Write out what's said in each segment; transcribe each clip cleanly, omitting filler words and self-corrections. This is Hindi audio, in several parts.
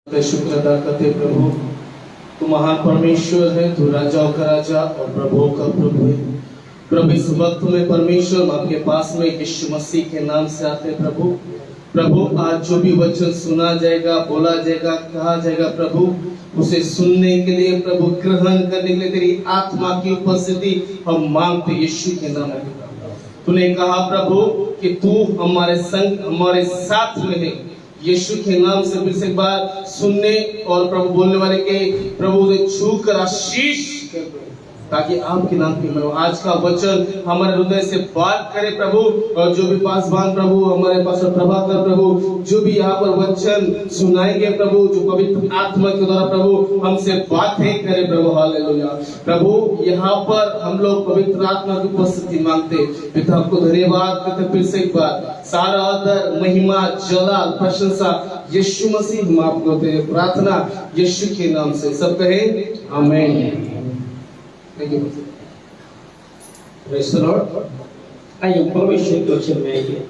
शुक्र अदा करते प्रभु। तू महान परमेश्वर है, तू राजाओं का राजा और प्रभुओं का प्रभु है। प्रभु इस वक्त में परमेश्वर आपके पास में यीशु मसीह के नाम से आते हैं प्रभु। प्रभु आज जो भी वचन सुना जाएगा, बोला जाएगा, कहा जाएगा प्रभु, उसे सुनने के लिए प्रभु, ग्रहण करने के लिए तेरी आत्मा की उपस्थिति हम मांगते यीशु के नाम में। तूने कहा प्रभु कि तू हमारे संग, हमारे साथ में है। यीशु के नाम से फिर से एक बार सुनने और प्रभु बोलने वाले के प्रभु से छू कर आशीष कर दो, ताकि आपके नाम की महिमा। आज का वचन हमारे हृदय से बात करे प्रभु, और जो भी पासवान प्रभु, हमारे पास प्रभाकर प्रभु, जो भी यहाँ पर वचन सुनाएंगे प्रभु, जो पवित्र आत्मा के द्वारा प्रभु हमसे बातें करे प्रभु। हालेलुया प्रभु, यहाँ पर हम लोग पवित्र आत्मा की उपस्थिति मांगते। पिता को धन्यवाद करते फिर से एक बार। सारा आदर, महिमा, जलाल, प्रशंसा यीशु मसीह हम आपको देते हैं। प्रार्थना यीशु के नाम से सब कहे आमीन। Thank you. Praise the Lord. आइए परमेश्वर के वचन में आइए।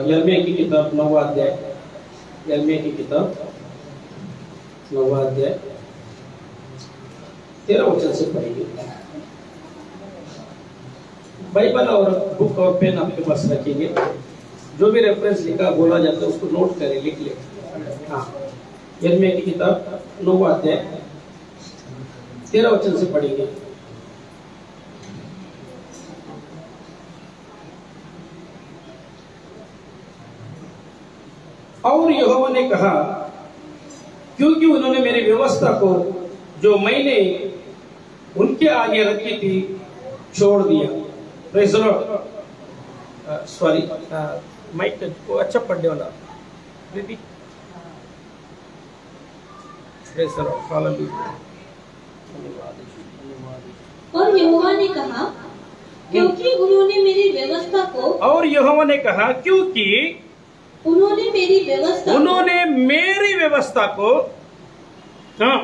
यिर्मयाह की किताब 9वां अध्याय, यिर्मयाह की किताब 9वां अध्याय 13 वचन से पढ़ेंगे। बाइबल और बुक और पेन आपके पास रखेंगे। जो भी रेफरेंस लिखा बोला जाता है उसको नोट करें, लिख ले। हाँ, यिर्मयाह की किताब 9वां अध्याय 13 वचन से पढ़ेंगे। और यहोवा ने कहा, क्योंकि उन्होंने मेरी व्यवस्था को जो मैंने उनके आगे रखी थी छोड़ दिया। Praise the lord. Sorry, mic को अच्छा पढ़ने वाला दीदी। Praise the lord. हालेलुया। और यहोवा ने कहा, क्योंकि उन्होंने मेरी व्यवस्था को, और यहोवा ने कहा, क्योंकि उन्होंने मेरी व्यवस्था, उन्होंने मेरी व्यवस्था को, हाँ,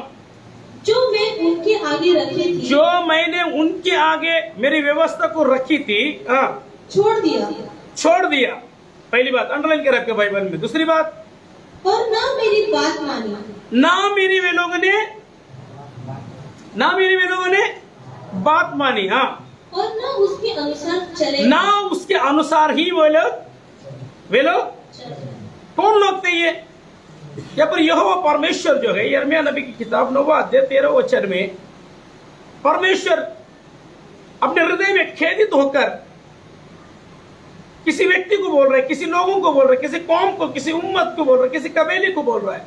जो मैं उनके आगे रखी थी, जो मैंने उनके आगे मेरी व्यवस्था को रखी थी, हाँ, छोड़ दिया। छोड़ दिया। पहली बात अंडरलाइन कर आपके बाइबल में। दूसरी बात, और ना मेरी बात मानी, ना मेरी वे लोगों ने बात मानी। हाँ, और ना उसके अनुसार चले, ना उसके अनुसार ही वे लोग कौन लोग थे ये? यहाँ पर यहोवा परमेश्वर जो है, यिर्मयाह नबी की किताब 9वां अध्याय 13 वचन में परमेश्वर अपने हृदय में खेदित होकर किसी व्यक्ति को बोल रहे, किसी लोगों को बोल रहे, किसी कौम को, किसी उम्मत को बोल रहे, किसी कबीले को बोल रहा है।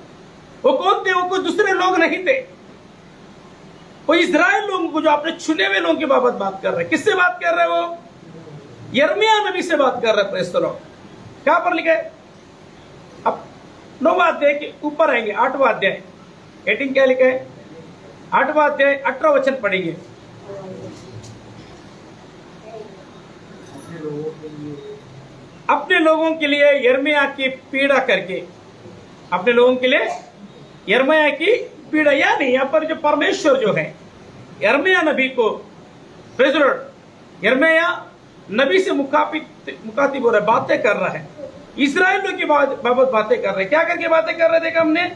वो कौन थे? वो कोई दूसरे लोग नहीं थे, वो इस्राएल लोगों को, जो अपने चुने हुए लोगों की बात कर रहे। किससे बात कर रहे? वो यिर्मयाह नबी से बात कर रहे। Praise the Lord. क्या पर लिखा है? अब 9वां अध्याय के ऊपर आएंगे, 8वां अध्याय 18 क्या लिखा है? 8वां अध्याय 18 वचन पढ़ेंगे। अपने लोगों के लिए यिर्मयाह की पीड़ा करके, अपने लोगों के लिए यिर्मयाह की पीड़ा, यानी यहाँ पर जो परमेश्वर जो है यिर्मयाह नबी को, प्रेज़ द लॉर्ड, यिर्मयाह नबी से मुखातिब हो रहा है, बातें कर रहा है। इस्राएलियों की बाबत बातें कर रहे। क्या करके बातें कर रहे? देखा हमने।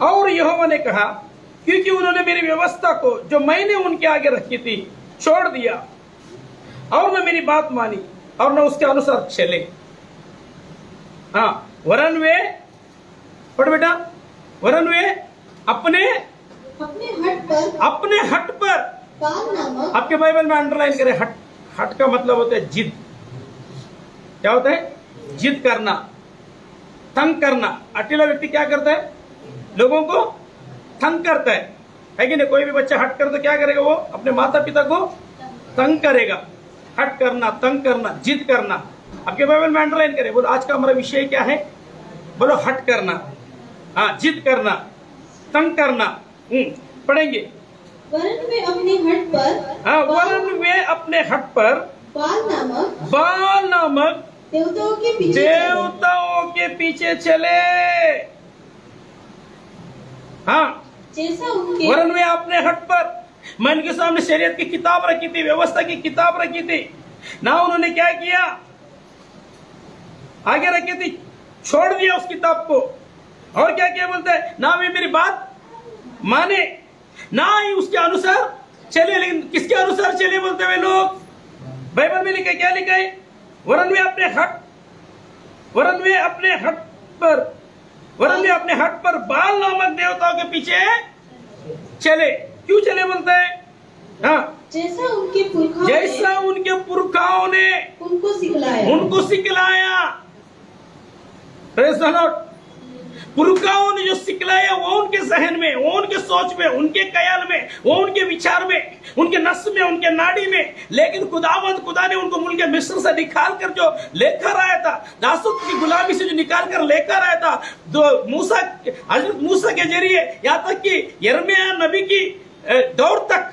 और यहोवा ने कहा, क्योंकि उन्होंने मेरी व्यवस्था को जो मैंने उनके आगे रखी थी छोड़ दिया, और न मेरी बात मानी, और न उसके अनुसार चले। हाँ, वरन वे, पढ़ बेटा, वरन वे अपने हट पर बाल नामक, आपके बाइबल में अंडरलाइन करें। हट का मतलब होता है जिद। क्या होता है? जिद करना, तंग करना। अकेला व्यक्ति क्या करता है? लोगों को तंग करता है कि नहीं? कोई भी बच्चा हट कर तो क्या करेगा? वो अपने माता पिता को तंग करेगा। हट करना, तंग करना, जिद करना। आपके बाइबल में अंडरलाइन करें। बोलो आज का हमारा विषय क्या है? बोलो हट करना, हाँ, जिद करना, तंग करना। पढ़ेंगे। वरन वे अपने हट पर, हाँ, वरन वे अपने हट पर बाल नामक देवताओं के पीछे चले। हाँ, जैसा उनके, वरन वे अपने हट पर, मैं इनके सामने शरीयत की किताब रखी थी, व्यवस्था की किताब रखी थी, ना उन्होंने क्या किया? आगे रखी थी छोड़ दिया उस किताब को। और क्या क्या बोलता है, ना वे मेरी बात माने, ना ही उसके अनुसार चले। लेकिन किसके अनुसार चले बोलते हुए लोग? बाइबल में लिखा है, क्या लिखा है? वरन वे अपने हट पर बाल नामक देवताओं के पीछे चले। क्यों चले बोलता है? हाँ, जैसा उनके पुरखाओं ने उनको सिखलाया। Praise the Lord। पुरखाओं ने जो सिखलाया वो उनके जहन में, वो उनके सोच में, उनके ख्याल में, वो उनके विचार में, उनके नस में, उनके नाड़ी में। लेकिन खुदा ने उनको मुल्क मिस्र से निकाल कर जो लेकर आया था, दासों की गुलामी से जो निकाल कर लेकर आया था, हजरत मूसा के जरिए, यहाँ तक कि यिर्मयाह नबी की दौर तक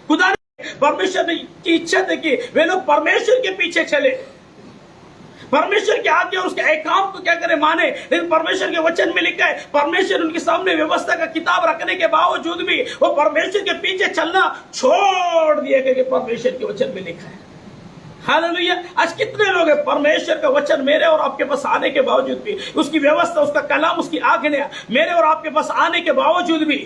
खुदा ने, परमेश्वर की इच्छा थी कि वे लोग परमेश्वर के पीछे चले, परमेश्वर की आज्ञा और उसके एकाम को क्या करे, माने। लेकिन परमेश्वर के वचन में लिखा है, परमेश्वर उनके सामने व्यवस्था का किताब रखने के बावजूद भी वो परमेश्वर के पीछे चलना छोड़ दिए गए। परमेश्वर के वचन में लिखा है। हालेलुया। आज कितने लोग हैं, परमेश्वर का वचन मेरे और आपके पास आने के बावजूद भी, उसकी व्यवस्था, उसका कलाम, उसकी आज्ञा मेरे और आपके पास आने के बावजूद भी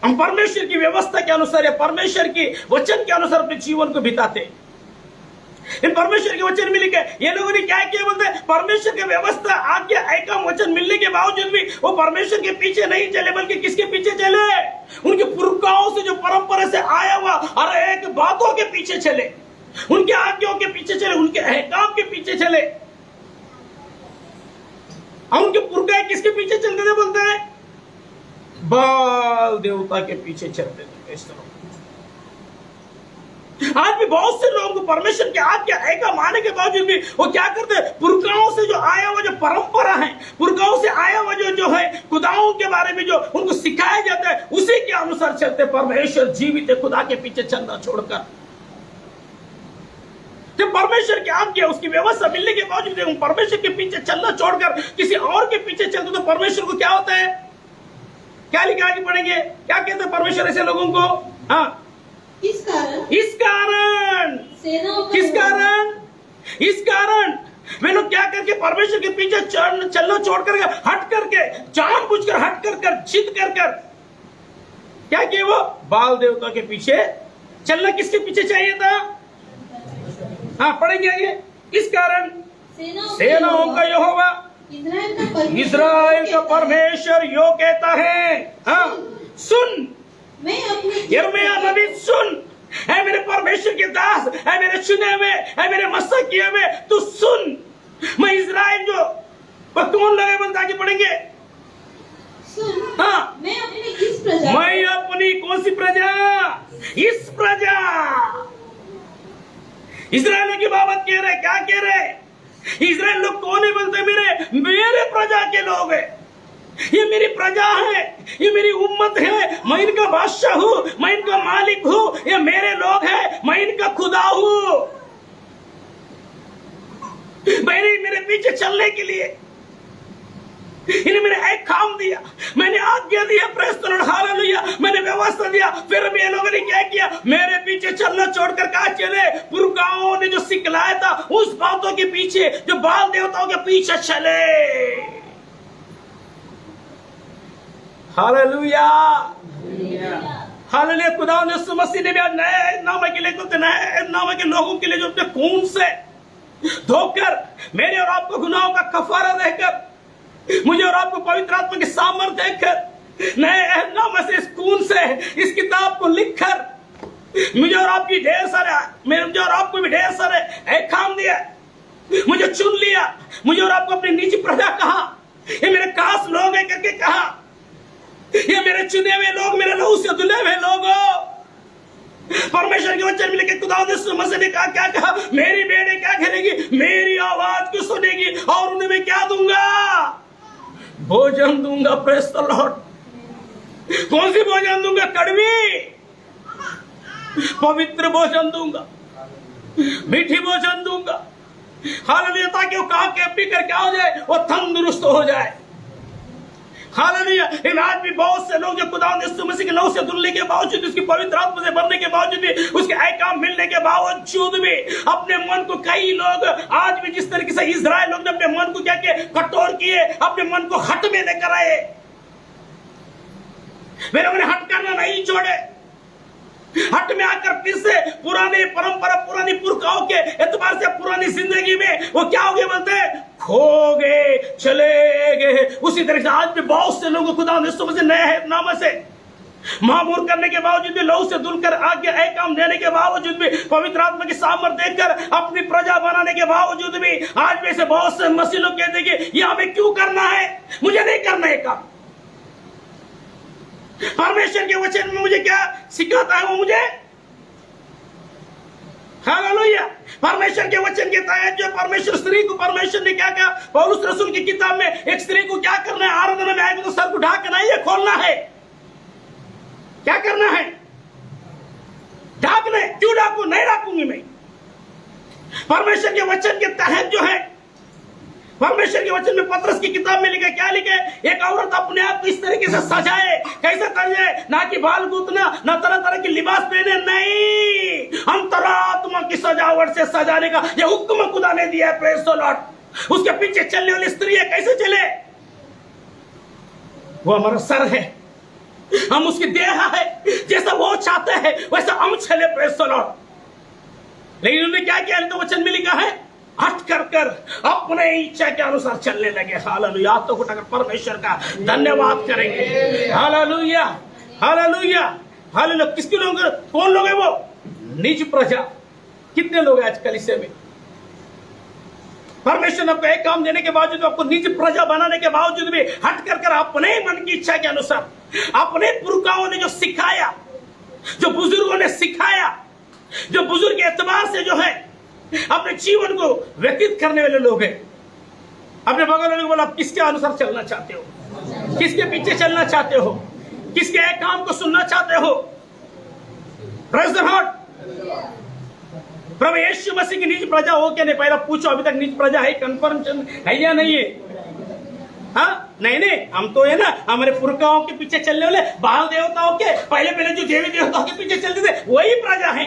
हम परमेश्वर की व्यवस्था के अनुसार या परमेश्वर के वचन के अनुसार अपने जीवन को बिताते। इन परमेश्वर के वचन में लिखा है, ये लोगों ने क्या किया बोलते हैं, परमेश्वर की व्यवस्था, आज्ञा, एकाम, वचन मिलने के बावजूद भी वो परमेश्वर के पीछे नहीं चले, बल्कि किसके पीछे चले? उनके पुरखाओं से जो परंपरा से आया हुआ हर एक बातों के पीछे चले, उनके आज्ञाओं के पीछे चले, उनके एकाम के पीछे चले। और उनके पुरखा किसके पीछे चलते थे बोलते हैं? बाल देवता के पीछे चलते थे। इस तरह आज भी बहुत से लोगों को परमेश्वर के आज्ञा एकाम आने के बावजूद भी वो क्या करते हैं, पुरखाओं से जो आया हुआ जो परंपरा है, पुरखाओं से आया हुआ जो है खुदाओं के बारे में जो उनको सिखाया जाता है, उसी के अनुसार चलते। परमेश्वर जीवित है, खुदा के पीछे चलना छोड़कर। जब परमेश्वर की आज्ञा, उसकी व्यवस्था मिलने के बावजूद हम परमेश्वर के पीछे चलना छोड़कर किसी और के पीछे चलते, तो परमेश्वर को क्या होता है? क्या लिखा, आगे पढ़ेंगे, क्या कहते हैं परमेश्वर ऐसे लोगों को? हाँ, इस कारण वे लोग क्या करके परमेश्वर के पीछे चलना छोड़ करके, हट करके, जानबूझकर हट कर जिद कर क्या किए? वो बाल देवता के पीछे चलना। किसके पीछे चाहिए था? हाँ, पढ़ेंगे आगे। इस कारण सेनाओं का यहोवा, इस्राएल का परमेश्वर यो कहता है, हाँ, सुन यिर्मयाह नबी, सुन, है मेरे परमेश्वर के दास, है मेरे चुने हुए, है मेरे मसक किए हुए, तू सुन। मैं इस्राएल जो पर कौन लगे बोलते, आगे पढ़ेंगे। हाँ, मैं अपनी कौन सी प्रजा? इस प्रजा, इस्राएल की बाबत कह रहे। क्या कह रहे? इस्राएल लोग कौन है बोलते? मेरे प्रजा के लोग है, ये मेरी प्रजा है, ये मेरी उम्मत है, मैं इनका बादशाह हूँ, मैं इनका मालिक हूँ, ये मेरे लोग हैं, मैं इनका खुदा हूँ। मेरे पीछे चलने के लिए इन्हें मैंने एक काम दिया, मैंने आज्ञा दिया, प्रेज़ द लॉर्ड, हालेलुया, मैंने व्यवस्था दिया, फिर भी ये लोगों ने क्या किया? मेरे पीछे चलना छोड़कर कहाँ चले? पुरखाओं ने जो सिखलाया था उस बातों के पीछे, जो बाल देवताओं के पीछे चले। Hallelujah, hallelujah. खुदा ने यीशु मसीह ने भी आज नए नाम के लोगों के लिए जो अपने खून से धोकर मेरे और आपको गुनाहों का कफारा देकर, मुझे और आपको पवित्र आत्मा के सामर्थ्य देकर, नए नाम से इस खून से इस किताब को लिखकर मुझे और आपकी मुझे और आपको भी ढेर सारे एकाम दिया, मुझे चुन लिया, मुझे और आपको अपनी निजी प्रजा कहा, ये मेरे खास लोग हैं करके कहा, ये मेरे चुने हुए लोग, मेरे लहू से धुले हुए लोग हो। परमेश्वर के वचन में लिखे, खुदा ने यीशु मसीह ने कहा, क्या कहा? मेरी बेटे क्या करेगी? मेरी आवाज को सुनेगी और उन्हें मैं क्या दूंगा? भोजन दूंगा। Praise the Lord. कौन सी भोजन दूंगा? कड़वी, पवित्र भोजन दूंगा, मीठी भोजन दूंगा। हालेलुया, ताकि वो खा के पी कर क्या हो जाए? वो तंदुरुस्त हो जाए। हालेलुया। लेकिन आज भी बहुत से लोग जो खुदावंद यीशु मसीह के लहू से धुलने के बावजूद, उसकी पवित्र आत्मा से भरने के बावजूद भी, उसके अहकाम मिलने के बावजूद भी अपने मन को, कई लोग आज भी जिस तरीके से इस्राएल लोग ने अपने मन को क्या किए, कठोर किए, अपने मन को हट में लेकर आए। वे लोगों ने हट करना नहीं छोड़े। हट में आकर फिर से पुरानी परंपरा, पुरानी पुरखाओं के एतबार से पुरानी जिंदगी में वो क्या हो गए बोलते हैं, खो गए, चले गए। उसी तरह से आज भी बहुत से लोगों को खुदा यीशु मसीह नए नाम से मामूर करने के बावजूद भी, लहू से धुलकर आगे अहकाम देने के बावजूद भी, पवित्र आत्मा की सामर्थ देखकर अपनी प्रजा बनाने के बावजूद भी, आज भी ऐसे बहुत से मसीह लोग कहते हैं कि ये हमें क्यों करना है, मुझे नहीं करना है काम। परमेश्वर के वचन में मुझे क्या सिखाता है वो मुझे, हालेलुया। परमेश्वर के वचन के तहत जो परमेश्वर स्त्री को, परमेश्वर ने क्या कहा पौलुस रसूल की किताब में, एक स्त्री को क्या करना है, आराधना में आएगा तो सर को ढाकना है, ये खोलना है। क्या करना है, ढाकना है। क्यों ढाकू, नहीं ढाकूंगी मैं। परमेश्वर के वचन के तहत जो है, परमेश्वर के वचन में पतरस की किताब में लिखा, क्या लिखे, एक औरत अपने आप को इस तरीके से सजाए, कैसे सजाए, ना कि बाल गूंथना, ना तरह तरह की लिबास पहने, नहीं, अंतरात्मा की सजावट से सजाने का यह हुक्म खुदा ने दिया है। Praise the Lord. उसके पीछे चलने वाली स्त्री है, कैसे चले, वो हमारा सर है, हम उसकी देह है, जैसा वो चाहते हैं वैसा हम चले। Praise the Lord. लेकिन उन्होंने क्या किया, तो वचन में लिखा है, हट कर अपने इच्छा के अनुसार चलने लगे। हालेलुया। तो उठाकर परमेश्वर का धन्यवाद करेंगे। Hallelujah, hallelujah, hallelujah. किसके लोग, कौन लोग है वो, निज प्रजा। कितने लोग हैं आज कलीसिया में, परमेश्वर ने आपको एक काम देने के बावजूद, आपको निज प्रजा बनाने के बावजूद भी हट कर अपने मन की इच्छा के अनुसार, अपने पुरखाओं ने जो सिखाया, जो बुजुर्गों ने सिखाया, जो बुजुर्ग के एतबार से जो है अपने जीवन को व्यतीत करने वाले लोग हैं। अपने बगल वाले को बोला, आप किसके अनुसार चलना चाहते हो, किसके पीछे चलना चाहते हो, किसके एक काम को सुनना चाहते हो। Praise the lord. प्रभु यीशु मसीह की निज प्रजा हो क्या नहीं, पहला पूछो, अभी तक निज प्रजा है, कंफर्म है या नहीं है? हाँ, नहीं, हम तो है ना हमारे पुरखाओं के पीछे चलने वाले, बाल देवताओं के, पहले जो देवी देवताओं के पीछे चलते थे, वही प्रजा है।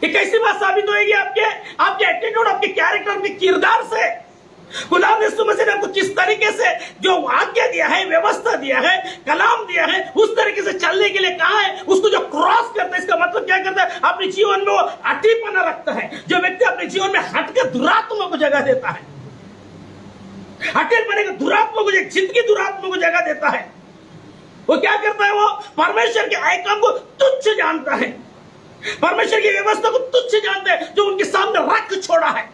ये कैसी बात साबित होगी आपके एटीट्यूड, आपके कैरेक्टर, आपके किरदार से। खुदा यीशु मसीह ने आपको किस तरीके से जो आज्ञा दिया है, व्यवस्था दिया है, कलाम दिया है, उस तरीके से चलने के लिए कहा है, उसको जो क्रॉस करता है, इसका मतलब क्या करता है, अपने जीवन में वो अटीपना रखता है। जो व्यक्ति अपने जीवन में हटकर दुरात्मा को जगह देता है, हटेपने को, दुरात्मा को, जिद की दुरात्मा को जगह देता है, वो क्या करता है, वो परमेश्वर के आइकन को तुच्छ जानता है, परमेश्वर की व्यवस्था को तुच्छ जानते हैं, जो उनके सामने रख छोड़ा है।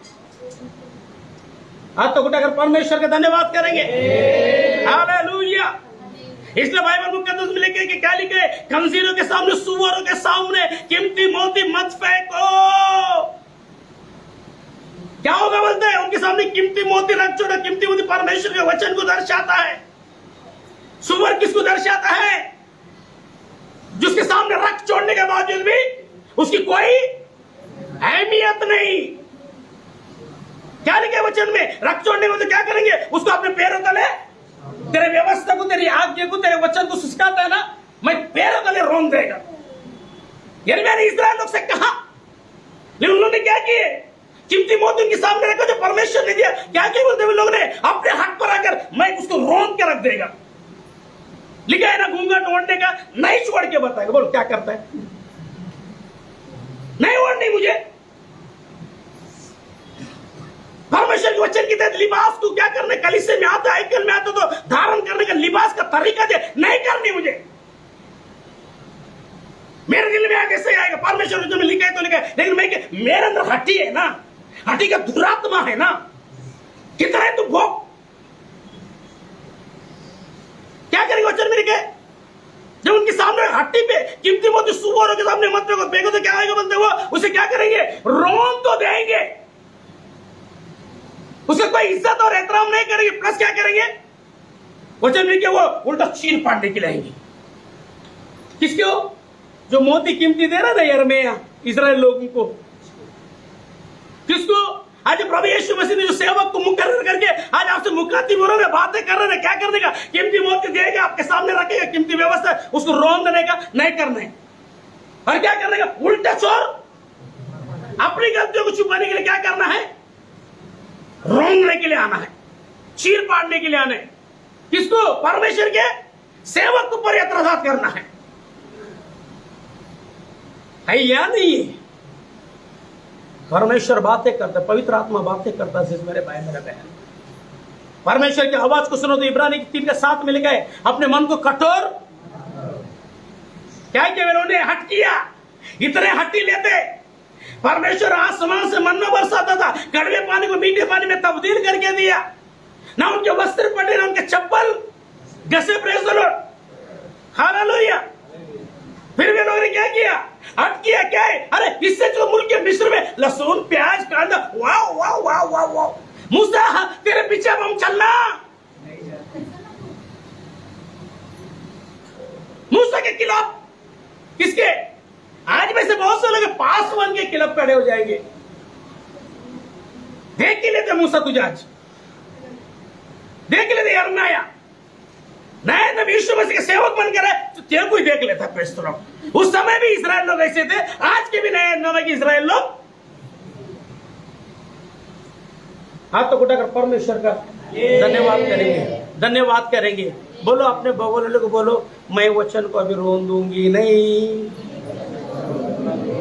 हाथ तो उठाकर परमेश्वर का धन्यवाद करेंगे। हालेलुया। इसलिए बाइबल मुकद्दस में लिखे कि क्या लिखे, खंजीरों के सामने, सुअरों के सामने कीमती मोती मत फेंको। क्या होगा बोलते हैं, उनके सामने कीमती मोती रख छोड़ो। कीमती मोती परमेश्वर के वचन को दर्शाता है। सुअर किसको दर्शाता है, जिसके सामने रख छोड़ने के बावजूद भी उसकी कोई अहमियत नहीं। क्या लिखे वचन में, रख छोड़ने को तो क्या करेंगे, उसको अपने पैरों तले, तेरे व्यवस्था को, तेरी आज्ञा को, तेरे वचन को सिखाता है ना, मैं पैरों तले रोन देगा। यानी मैंने इस्राएल लोग से कहा, लेकिन उन्होंने क्या किए, कीमती मोती उनके सामने रखा जो परमेश्वर ने दिया। क्या किया बोलते हुए लोग ने, अपने हक पर आकर मैं उसको रोन के रख देगा। लिखा है ना, घूंघट ओढ़ने का नहीं छोड़ के बताएगा। बोलो क्या करता है, नहीं ओढ़नी मुझे। परमेश्वर के वचन की तहत लिबास को क्या करने, कलीसिया में आता, आइकन में आता तो धारण करने का लिबास का तरीका दे, नहीं करनी मुझे। मेरे दिल में आगे से आएगा, परमेश्वर में लिखा है तो लिखा है, लेकिन मैं, मेरे अंदर हड्डी है ना, हड्डी का दुरात्मा है ना, कितना है तू भोग। क्या करेंगे वचन में लिखे, जब उनके सामने हड्डी पे कीमती मोती सुअरों के सामने मत फेंको तो क्या आएगा बोलते, वो उसे क्या करेंगे, रोन तो देंगे, उसका कोई इज्जत और एहतराम नहीं करेंगे, प्लस क्या करेंगे, वचन में क्या, वो उल्टा चीर पाड़ने के लिए आएंगे। किसको, जो मोती कीमती दे रहा था यिर्मयाह इस्राएल लोगों को, किसको, आज प्रभु यीशु मसीह ने जो सेवक को मुकर्रर करके आज आपसे मुकाती बोलो में बातें कर रहे हैं, क्या करने का? कीमती मोती देगा, आपके सामने रखेगा, कीमती व्यवस्था, उसको रोन देने का नहीं करना है। और क्या करने का? उल्टा चोर अपनी गलतियों को छुपाने के लिए क्या करना है? रोंगने के लिए आना है, चीर पाड़ने के लिए आना है। किसको? परमेश्वर के सेवक को पर एतराजात करना है या नहीं? परमेश्वर बातें करता है, पवित्र आत्मा बातें करता है। मेरे भाई मेरे बहन, परमेश्वर की आवाज को सुनो तो इब्रानी 3:7 में लिखा है, अपने मन को कठोर क्या किया उन्होंने? हट किया। इतने हट्टी लेते, परमेश्वर आसमान से मन्ना बरसाता था, कड़वे पानी को मीठे पानी में तब्दील करके दिया। ना उनके वस्त्र पटे, ना उनके चप्पल घसे। Praise the lord, hallelujah. फिर भी लोगों ने क्या किया? हट किया। क्या है? अरे इससे जो मुल्क के मिस्र में लहसुन प्याज कांदा, वाह वाह वाह वाह वाह, मूसा तेरे पीछे हम चलना। मूसा के खिलाफ किसके? आज में से बहुत से लोग पासवान के खिलाफ खड़े हो जाएंगे। देख के लेते मूसा तुझे, आज देख लेते यर्मिया, नए नबी यीशु मसीह के सेवक बनकर है तो तेरे को ही देख लेता। Praise the Lord. उस समय भी इस्राएल लोग ऐसे थे, आज के भी नए नबी के इस्राएल लोग। हाथ तो उठाकर परमेश्वर का धन्यवाद करेंगे, धन्यवाद करेंगे। बोलो अपने बगल वाले को, बोलो मैं वचन को अभी रोन दूंगी नहीं।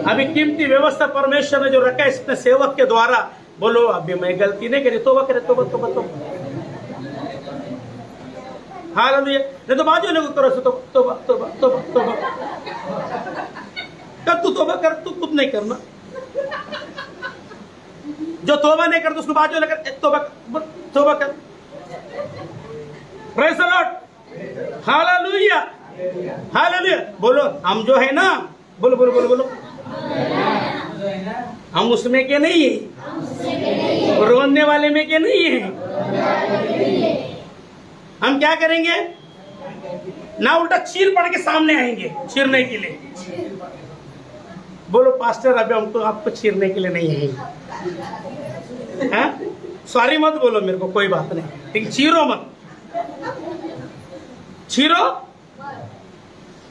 अभी कीमती व्यवस्था परमेश्वर ने जो रखा है इसने सेवक के द्वारा, बोलो अभी मैं गलती नहीं करी, तोबा करे, तोबा तोबा तोबा। हालेलुया। नहीं तो बाजू लोग करो तो तोबा तोबा तोबा तोबा। कब तू तोबा कर, तू खुद नहीं करना। जो तोबा नहीं कर तो उसको बाजू लेकर तोबा तोबा कर। Praise the lord, hallelujah hallelujah. बोलो हम जो है ना, बोलो बोलो बोलो बोलो, हम उसमें के नहीं है, रोने वाले में के नहीं है। हम क्या करेंगे? ना उल्टा चीर पड़ के सामने आएंगे चीरने के लिए। बोलो पास्टर अभी हम तो आपको चीरने के लिए नहीं आएंगे। सॉरी मत बोलो मेरे को, कोई बात नहीं, लेकिन चीरो मत, चीरो।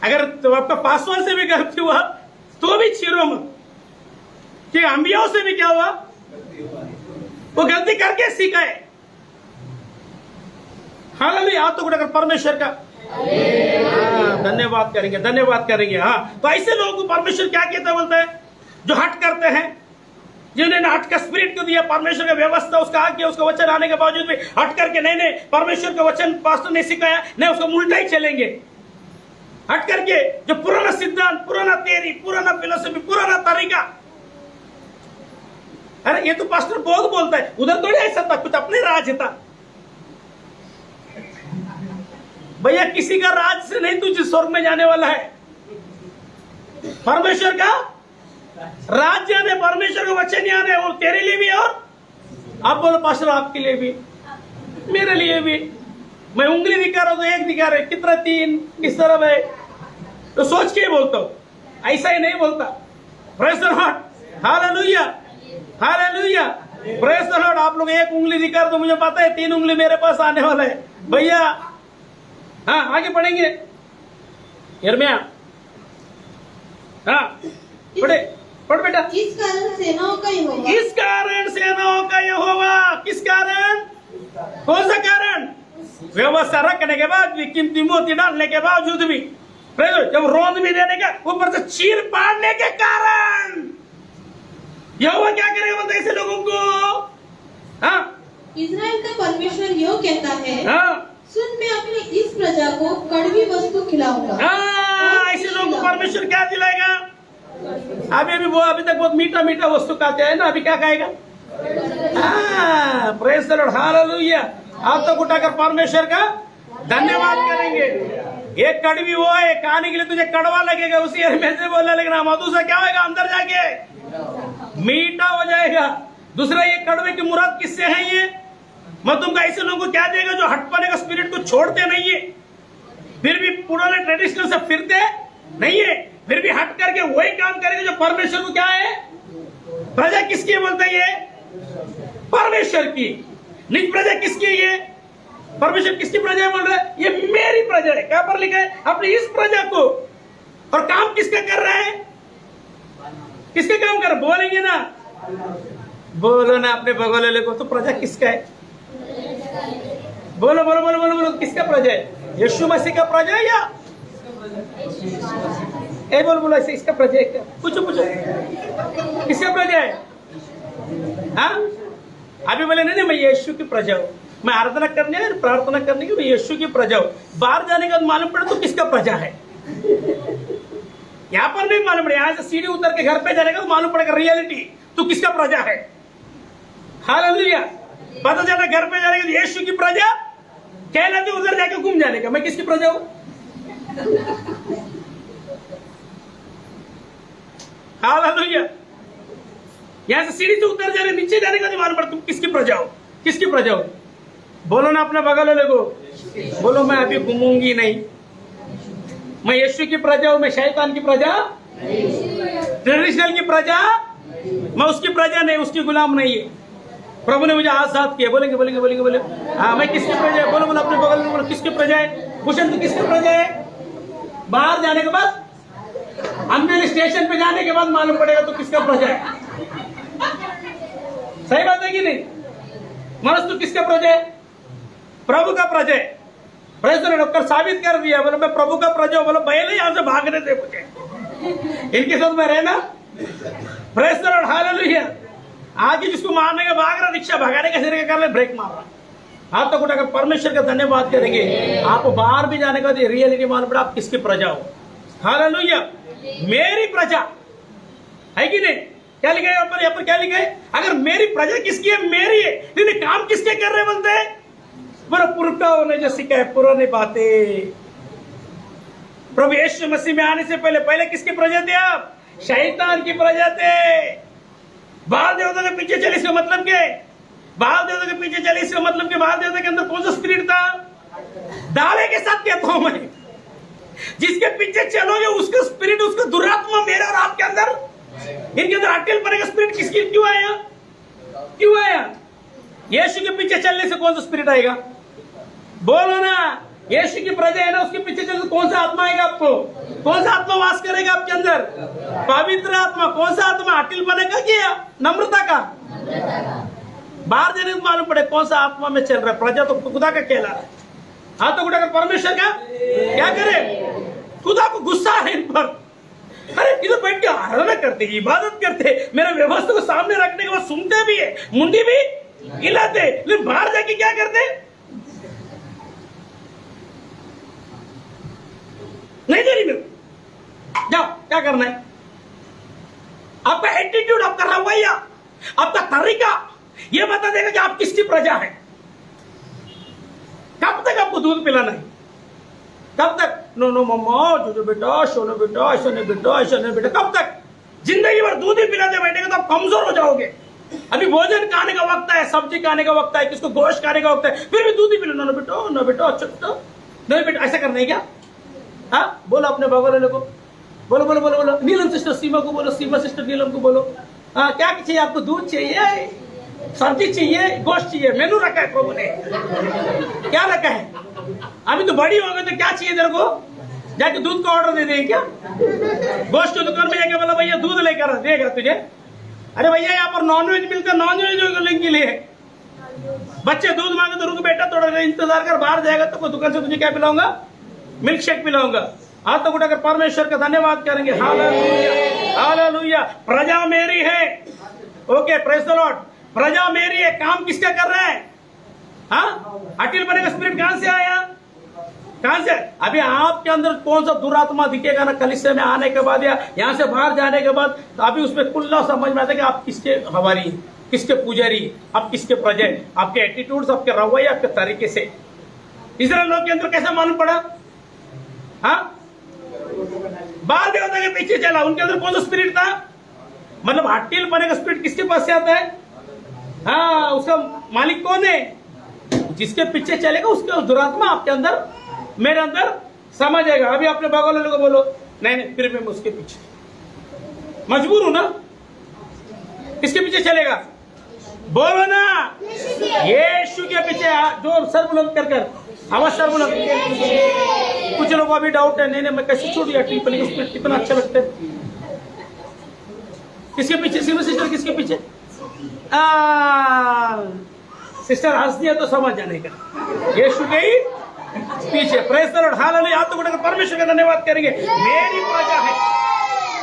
अगर तो आपका पासवान से भी गलती हुआ तो भी चीरो मत, कि अंबियाओं से भी क्या हुआ? वो गलती करके सीखा है। हालेलुया। आप तो अगर परमेश्वर का धन्यवाद करेंगे, धन्यवाद करेंगे। हाँ, तो ऐसे लोगों को परमेश्वर क्या कहता बोलता है? जो हट करते हैं, जिन्होंने हट का स्पिरिट को दिया, परमेश्वर का व्यवस्था उसका आ गया, उसका वचन आने के बावजूद भी हट करके नहीं नहीं परमेश्वर का वचन पास्टर ने सिखाया, नहीं उसको उल्टा ही चलेंगे। हट करके जो पुराना सिद्धांत, पुराना थियरी, पुराना फिलोसफी, पुराना तरीका, अरे ये तो पास्टर बहुत बोलता है, उधर थोड़ी ऐसा था, कुछ अपने राज था। भैया किसी का राज से नहीं तुझे स्वर्ग में जाने वाला है, परमेश्वर का राज जाने, परमेश्वर का वचन जाने, वो तेरे लिए भी और आप बोलो पास्टर आपके लिए भी, मेरे लिए भी। मैं उंगली दिखा रहा हूं तो एक दिखा रहे, कितना तीन किस तरफ है, तो सोच के ही बोलता हूं, ऐसा ही नहीं बोलता। Praise the lord, hallelujah hallelujah, praise the Lord. आप लोग एक उंगली दिखा रहे तो मुझे पता है 3 उंगली मेरे पास आने वाला है भैया। हाँ आगे बढ़ेंगे, यिर्मयाह, हाँ पढ़े, पढ़ बेटा। इस कारण सेनाओं का यहोवा, इस कारण सेनाओं का यहोवा, किस कारण? कौन सा कारण? व्यवस्था रखने के बाद भी, कीमती मोती डालने के बावजूद भी, जब रोंद भी देने का, ऊपर से चीर पाड़ने के कारण यहोवा क्या करेगा बोलते ऐसे लोगों को? हाँ, इस्राएल का परमेश्वर यो कहता है, हाँ, सुन मैं अपनी इस प्रजा को कड़वी वस्तु खिलाऊंगा। हाँ, ऐसे लोगों को परमेश्वर क्या दिलाएगा? अभी तक बहुत मीठा मीठा वस्तु खाते हैं ना, अभी क्या खाएगा? हाँ, प्रेज़ द लॉर्ड, हालेलुया। आप तक उठाकर परमेश्वर का धन्यवाद करेंगे। एक कड़वी वो है, खाने के लिए तुझे कड़वा लगेगा, उसी में से बोला, लेकिन मधु से क्या होगा? अंदर जाके मीठा हो जाएगा। दूसरा, ये कड़वे की मुराद किससे है? ये मैं तुमको ऐसे लोगों को क्या देगा जो हटपने का स्पिरिट को छोड़ते नहीं है, फिर भी पुराने ट्रेडिशनल से फिरते नहीं है, फिर भी हट करके वही काम करेंगे जो परमेश्वर को क्या है? प्रजा किसकी बोलते हैं? ये परमेश्वर की। निज प्रजा किसकी है? परमेश्वर किसकी प्रजा है बोल रहा है? ये मेरी प्रजा है। क्या पर लिखा है? अपनी इस प्रजा को। और काम किसका कर रहा है? किसके काम कर? बोलेंगे ना, बोलो ना अपने बगल वाले को, तो प्रजा किसका है? बोलो बोलो बोलो बोलो बोलो, किसका प्रजा है? यीशु मसीह का प्रजा है या ए बोलो बोलो ऐसे इसका प्रजा है क्या? पूछो पूछो, किसका प्रजा है? हाँ अभी बोले नहीं मैं यीशु की प्रजा हूँ, मैं आराधना करने और प्रार्थना करने की मैं यीशु की प्रजा हूँ। बाहर जाने का मालूम पड़ा तो किसका प्रजा है? यहाँ पर नहीं मालूम पड़े, यहाँ से सीढ़ी उतर के घर पे जाने का तो मालूम पड़ेगा रियलिटी तू किसका प्रजा है। हालेलुया। पता चला घर पे जाने के यीशु की प्रजा कहलाती, उधर जाके घूम जाने का मैं किसकी प्रजा हूँ। हालेलुया। यहाँ से सीढ़ी से उतर जाने नीचे जाने का नहीं मालूम पड़ता तुम किसकी प्रजा हो, किसकी प्रजा हो। बोलो ना अपने बगल वाले को, बोलो मैं अभी घूमूंगी नहीं, मैं यीशु की प्रजा हूं, मैं शैतान की प्रजा, ट्रेडिशनल की प्रजा, मैं उसकी प्रजा नहीं, उसकी गुलाम नहीं है। प्रभु ने मुझे आजाद किया। बोलेंगे बोलेंगे बोलेंगे बोले हाँ मैं किसकी प्रजा है? बोलो बोलो अपने बगल में बोलो किसकी प्रजा है? भूषण तू किसकी प्रजा है? बाहर जाने के बाद, हमने स्टेशन पे जाने के बाद मालूम पड़ेगा तो किसका प्रजा है। सही बात है कि नहीं? मनस तू किसका प्रजा है? प्रभु का प्रजा है। प्रेस डॉक्टर साबित कर दिया, बोलो मैं प्रभु का प्रजा हूं। बोलो पहले यहां से भागने थे मुझे, इनके साथ में रहना। Press Lord, hallelujah. आगे जिसको मारने का भाग रहा, रिक्शा भगाने का सिरे कर ले, ब्रेक मार रहा। आप तो उठाकर परमेश्वर का धन्यवाद करेंगे। आप बाहर भी जाने का रियलिटी मालूम पड़ा आप किसकी प्रजा हो। हालेलुया। मेरी प्रजा है कि नहीं? क्या लिखा है यहाँ पर क्या लिखा है? अगर मेरी प्रजा किसकी है? मेरी है। लेकिन काम किसके कर रहे बनते हैं? बोलो पुरखा ने जो सिखा है, पुरानी बातें। प्रभु यीशु मसीह में आने से पहले किसकी प्रजा थे आप? शैतान की प्रजा थे। बाल देवता के पीछे चले, इसका मतलब क्या है? बाल देवता के पीछे चले, इसका मतलब क्या? बाल देवता के अंदर कौन सा स्पिरिट था? दावे के साथ कहता हूं मैं, जिसके पीछे चलोगे उसका स्पिरिट, उसका दुरात्मा मेरे और आपके अंदर, इनके अंदर अटल पने का स्पिरिट किसकी क्यों आया? क्यों आया? यीशु के पीछे चलने से कौन सा स्पिरिट आएगा? बोलो ना, यीशु की प्रजा है ना, उसके पीछे चलने से कौन सा आत्मा आएगा आपको? कौन सा आत्मा वास करेगा आपके अंदर? पवित्र आत्मा। कौन सा आत्मा? अटल पने का क्या? नम्रता का। बाहर जाने को मालूम पड़े कौन सा आत्मा में चल रहा है। प्रजा तो खुदा का कहला रहा है। हाँ तो उठाकर परमेश्वर का क्या करे? खुदा को गुस्सा है इन पर। अरे इधर बैठ के आराधना करते, इबादत करते, मेरे व्यवस्था को सामने रखने के बाद सुनते भी है, मुंडी भी हिलाते, लेकिन बाहर जाके क्या करते? नहीं दे रही मेरे, जाओ क्या करना है? आपका एटीट्यूड, आपका रवैया, आपका तरीका यह बता देगा कि आप किसकी प्रजा है। कब तक आपको दूध पिलाना है? कब तक? नो नो मम्मा, जो बेटा, सोनो बेटा, ऐसा नहीं बेटा, ऐसा नहीं बेटा। कब तक? जिंदगी भर दूध ही पिलाते बैठेगा तो आप कमजोर हो जाओगे। अभी भोजन खाने का वक्त है, सब्जी खाने का वक्त है, किसको गोश्त खाने का वक्त है, फिर भी दूध ही पिलाना। ना बेटा, ना बेटा, अच्छा नहीं बेटा, ऐसा करना है क्या? हाँ बोलो अपने बगल वाले को, बोलो बोलो बोलो बोलो। नीलम सिस्टर सीमा को बोलो, सीमा सिस्टर नीलम को बोलो। हाँ क्या चाहिए आपको? दूध चाहिए, सब्जी चाहिए, गोश्त चाहिए। मेनू रखा है प्रभु ने, क्या रखा है? अभी तो बड़ी हो गई तो क्या चाहिए तेरे को? जाके दूध का ऑर्डर दे देंगे क्या? गोश्त की दुकान में जाके बोला भैया दूध लेकर देगा तुझे। अरे भैया यहाँ पर नॉनवेज मिलता है, नॉनवेज लेने के लिए। बच्चे दूध मांगे तो रुक बेटा थोड़ा इंतजार कर, बाहर जाएगा तो दुकान से तुझे क्या पिलाऊंगा? Milk shake पिलाऊंगा। हाथ तो उठाकर परमेश्वर का धन्यवाद करेंगे। Hallelujah, hallelujah. प्रजा मेरी है। Okay, praise the Lord. प्रजा मेरी है। काम किसका कर रहा है? हाँ, अटिल बने का स्पिरिट कहां से आया? कहां से? अभी आपके अंदर कौन सा दुरात्मा दिखेगा ना कलीसिया में आने के बाद या यहां से बाहर जाने के बाद, तो अभी उसमें खुला समझ में आता है कि आप किसके हवारी, किसके पुजारी, आप किसके प्रजा, आपके एटीट्यूड्स, आपके रवैये, आपके तरीके से। इस्राएल लोग के अंदर कैसा मालूम पड़ा? हाँ, बाल देवता के पीछे चला, उनके अंदर कौन सा स्पिरिट था? मतलब हट्टील पने का स्पिरिट किसके पास से आता है? हाँ, उसका मालिक कौन है? जिसके पीछे चलेगा उसके दुरात्मा आपके अंदर, मेरे अंदर समझ आएगा। अभी अपने बगल वाले को बोलो, नहीं नहीं फिर मैं उसके पीछे मजबूर हूं ना। किसके पीछे चलेगा? बोलो ना, यीशु के पीछे जो सर बुलंद कर आवाज सर बुलंद। कुछ लोगों को अभी डाउट है, नहीं मैं कैसे छोड़ दिया ट्रिपल ई, उसमें कितना अच्छा लगता है। किसके पीछे सिस्टर, किसके पीछे? सिस्टर हंस दिया तो समझ जाने का, यीशु के ही पीछे। Praise the lord, hallelujah. हाथ तो परमेश्वर का धन्यवाद करेंगे। मेरी प्रजा है,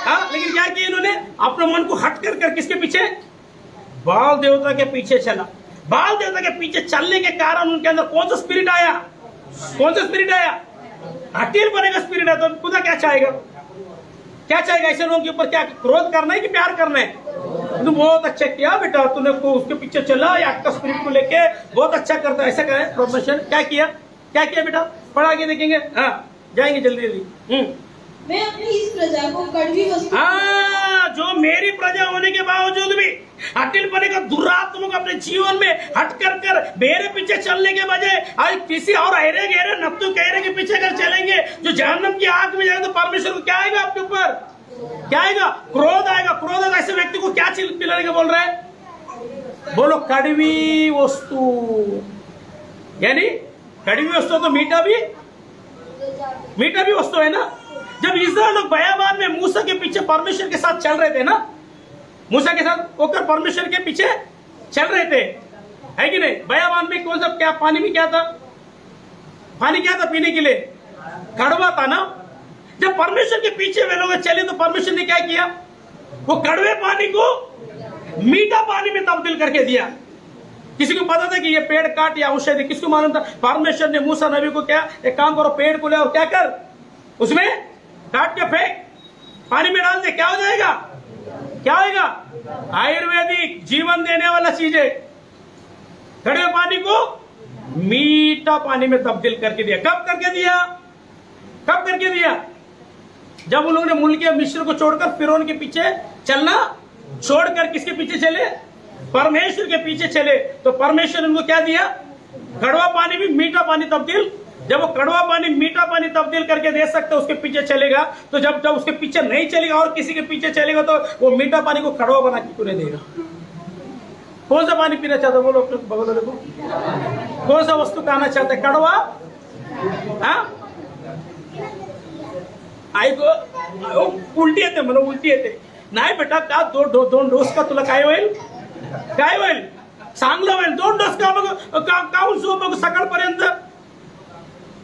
हाँ, लेकिन क्या किया इन्होंने? अपने मन को हट कर किसके पीछे? बाल देवता के पीछे चला। बाल देवता के पीछे चलने के कारण उनके अंदर कौन सा स्पिरिट आया? कौन सा स्पिरिट आया? हटीर बनेगा स्पिरिट है। तो खुदा क्या चाहेगा? क्या चाहेगा? ऐसे लोगों के ऊपर क्या क्रोध करना है कि प्यार करना है? तुम बहुत अच्छा किया बेटा, तूने उसके पीछे चला, या का स्पिरिट को लेके बहुत अच्छा करता है, ऐसा कहे प्रोफेशन। क्या किया? क्या किया बेटा? पढ़ा के देखेंगे, हाँ जाएंगे जल्दी जल्दी। मैं अपनी इस प्रजा को कड़वी वस्तु, हाँ, जो मेरी प्रजा होने के बावजूद भी हटिल पने का दुरात्मा को अपने जीवन में हट कर मेरे पीछे चलने के बजाय आज किसी और अहरे गहरे नत्थु कहरे के पीछे कर चलेंगे, जो जहन्नम की आग में जाएगा, तो परमेश्वर को क्या आएगा आपके ऊपर? क्या आएगा? क्रोध आएगा। क्रोध आएगा। ऐसे व्यक्ति को क्या चीज पिलाने का बोल रहा है? बोलो कड़वी वस्तु। यानी कड़वी वस्तु तो मीठा भी वस्तु है ना। जब इस्राएल लोग बयाबान में मूसा के पीछे परमेश्वर के साथ चल रहे थे ना, मूसा के साथ होकर परमेश्वर के पीछे चल रहे थे, है कि नहीं? बयाबान में कौन सा क्या पानी में क्या था? पानी क्या था पीने के लिए? कड़वा था ना। जब परमेश्वर के पीछे वे लोग चले तो परमेश्वर ने क्या किया? वो कड़वे पानी को मीठा पानी में तब्दील करके दिया। किसी को पता था कि ये पेड़ काट या औषधि? किसको मालूम था? परमेश्वर ने मूसा नबी को क्या, एक काम करो, पेड़ को ले और क्या कर, उसमें काट के फेंक, पानी में डाल दे, क्या हो जाएगा? क्या होगा? आयुर्वेदिक जीवन देने वाला चीज है। कड़वे पानी को मीठा पानी में तब्दील करके दिया। कब करके दिया? कब करके दिया? जब उन लोगों ने मुल्क मिस्र को छोड़कर फिरौन के पीछे चलना छोड़कर किसके पीछे चले? परमेश्वर के पीछे चले। तो परमेश्वर ने उनको क्या दिया? कड़वा पानी भी मीठा पानी तब्दील। जब वो कड़वा पानी मीठा पानी तब्दील करके दे सकता है, उसके पीछे चलेगा, तो जब उसके पीछे नहीं चलेगा और किसी के पीछे चलेगा, तो वो मीठा पानी को कड़वा बना के क्यों नहीं देगा? कौन सा पानी पीना चाहता है? बोलो अपने बगल वाले को, कौन सा वस्तु खाना चाहता है? कड़वा? हाँ, उलटी येते, मला उलटी येते। नाही बेटा, का दोन डोस का तुला काय होईल? काय होईल? चांगलं होईल। 2 डोस का काऊन सो बघ सकाळपर्यंत,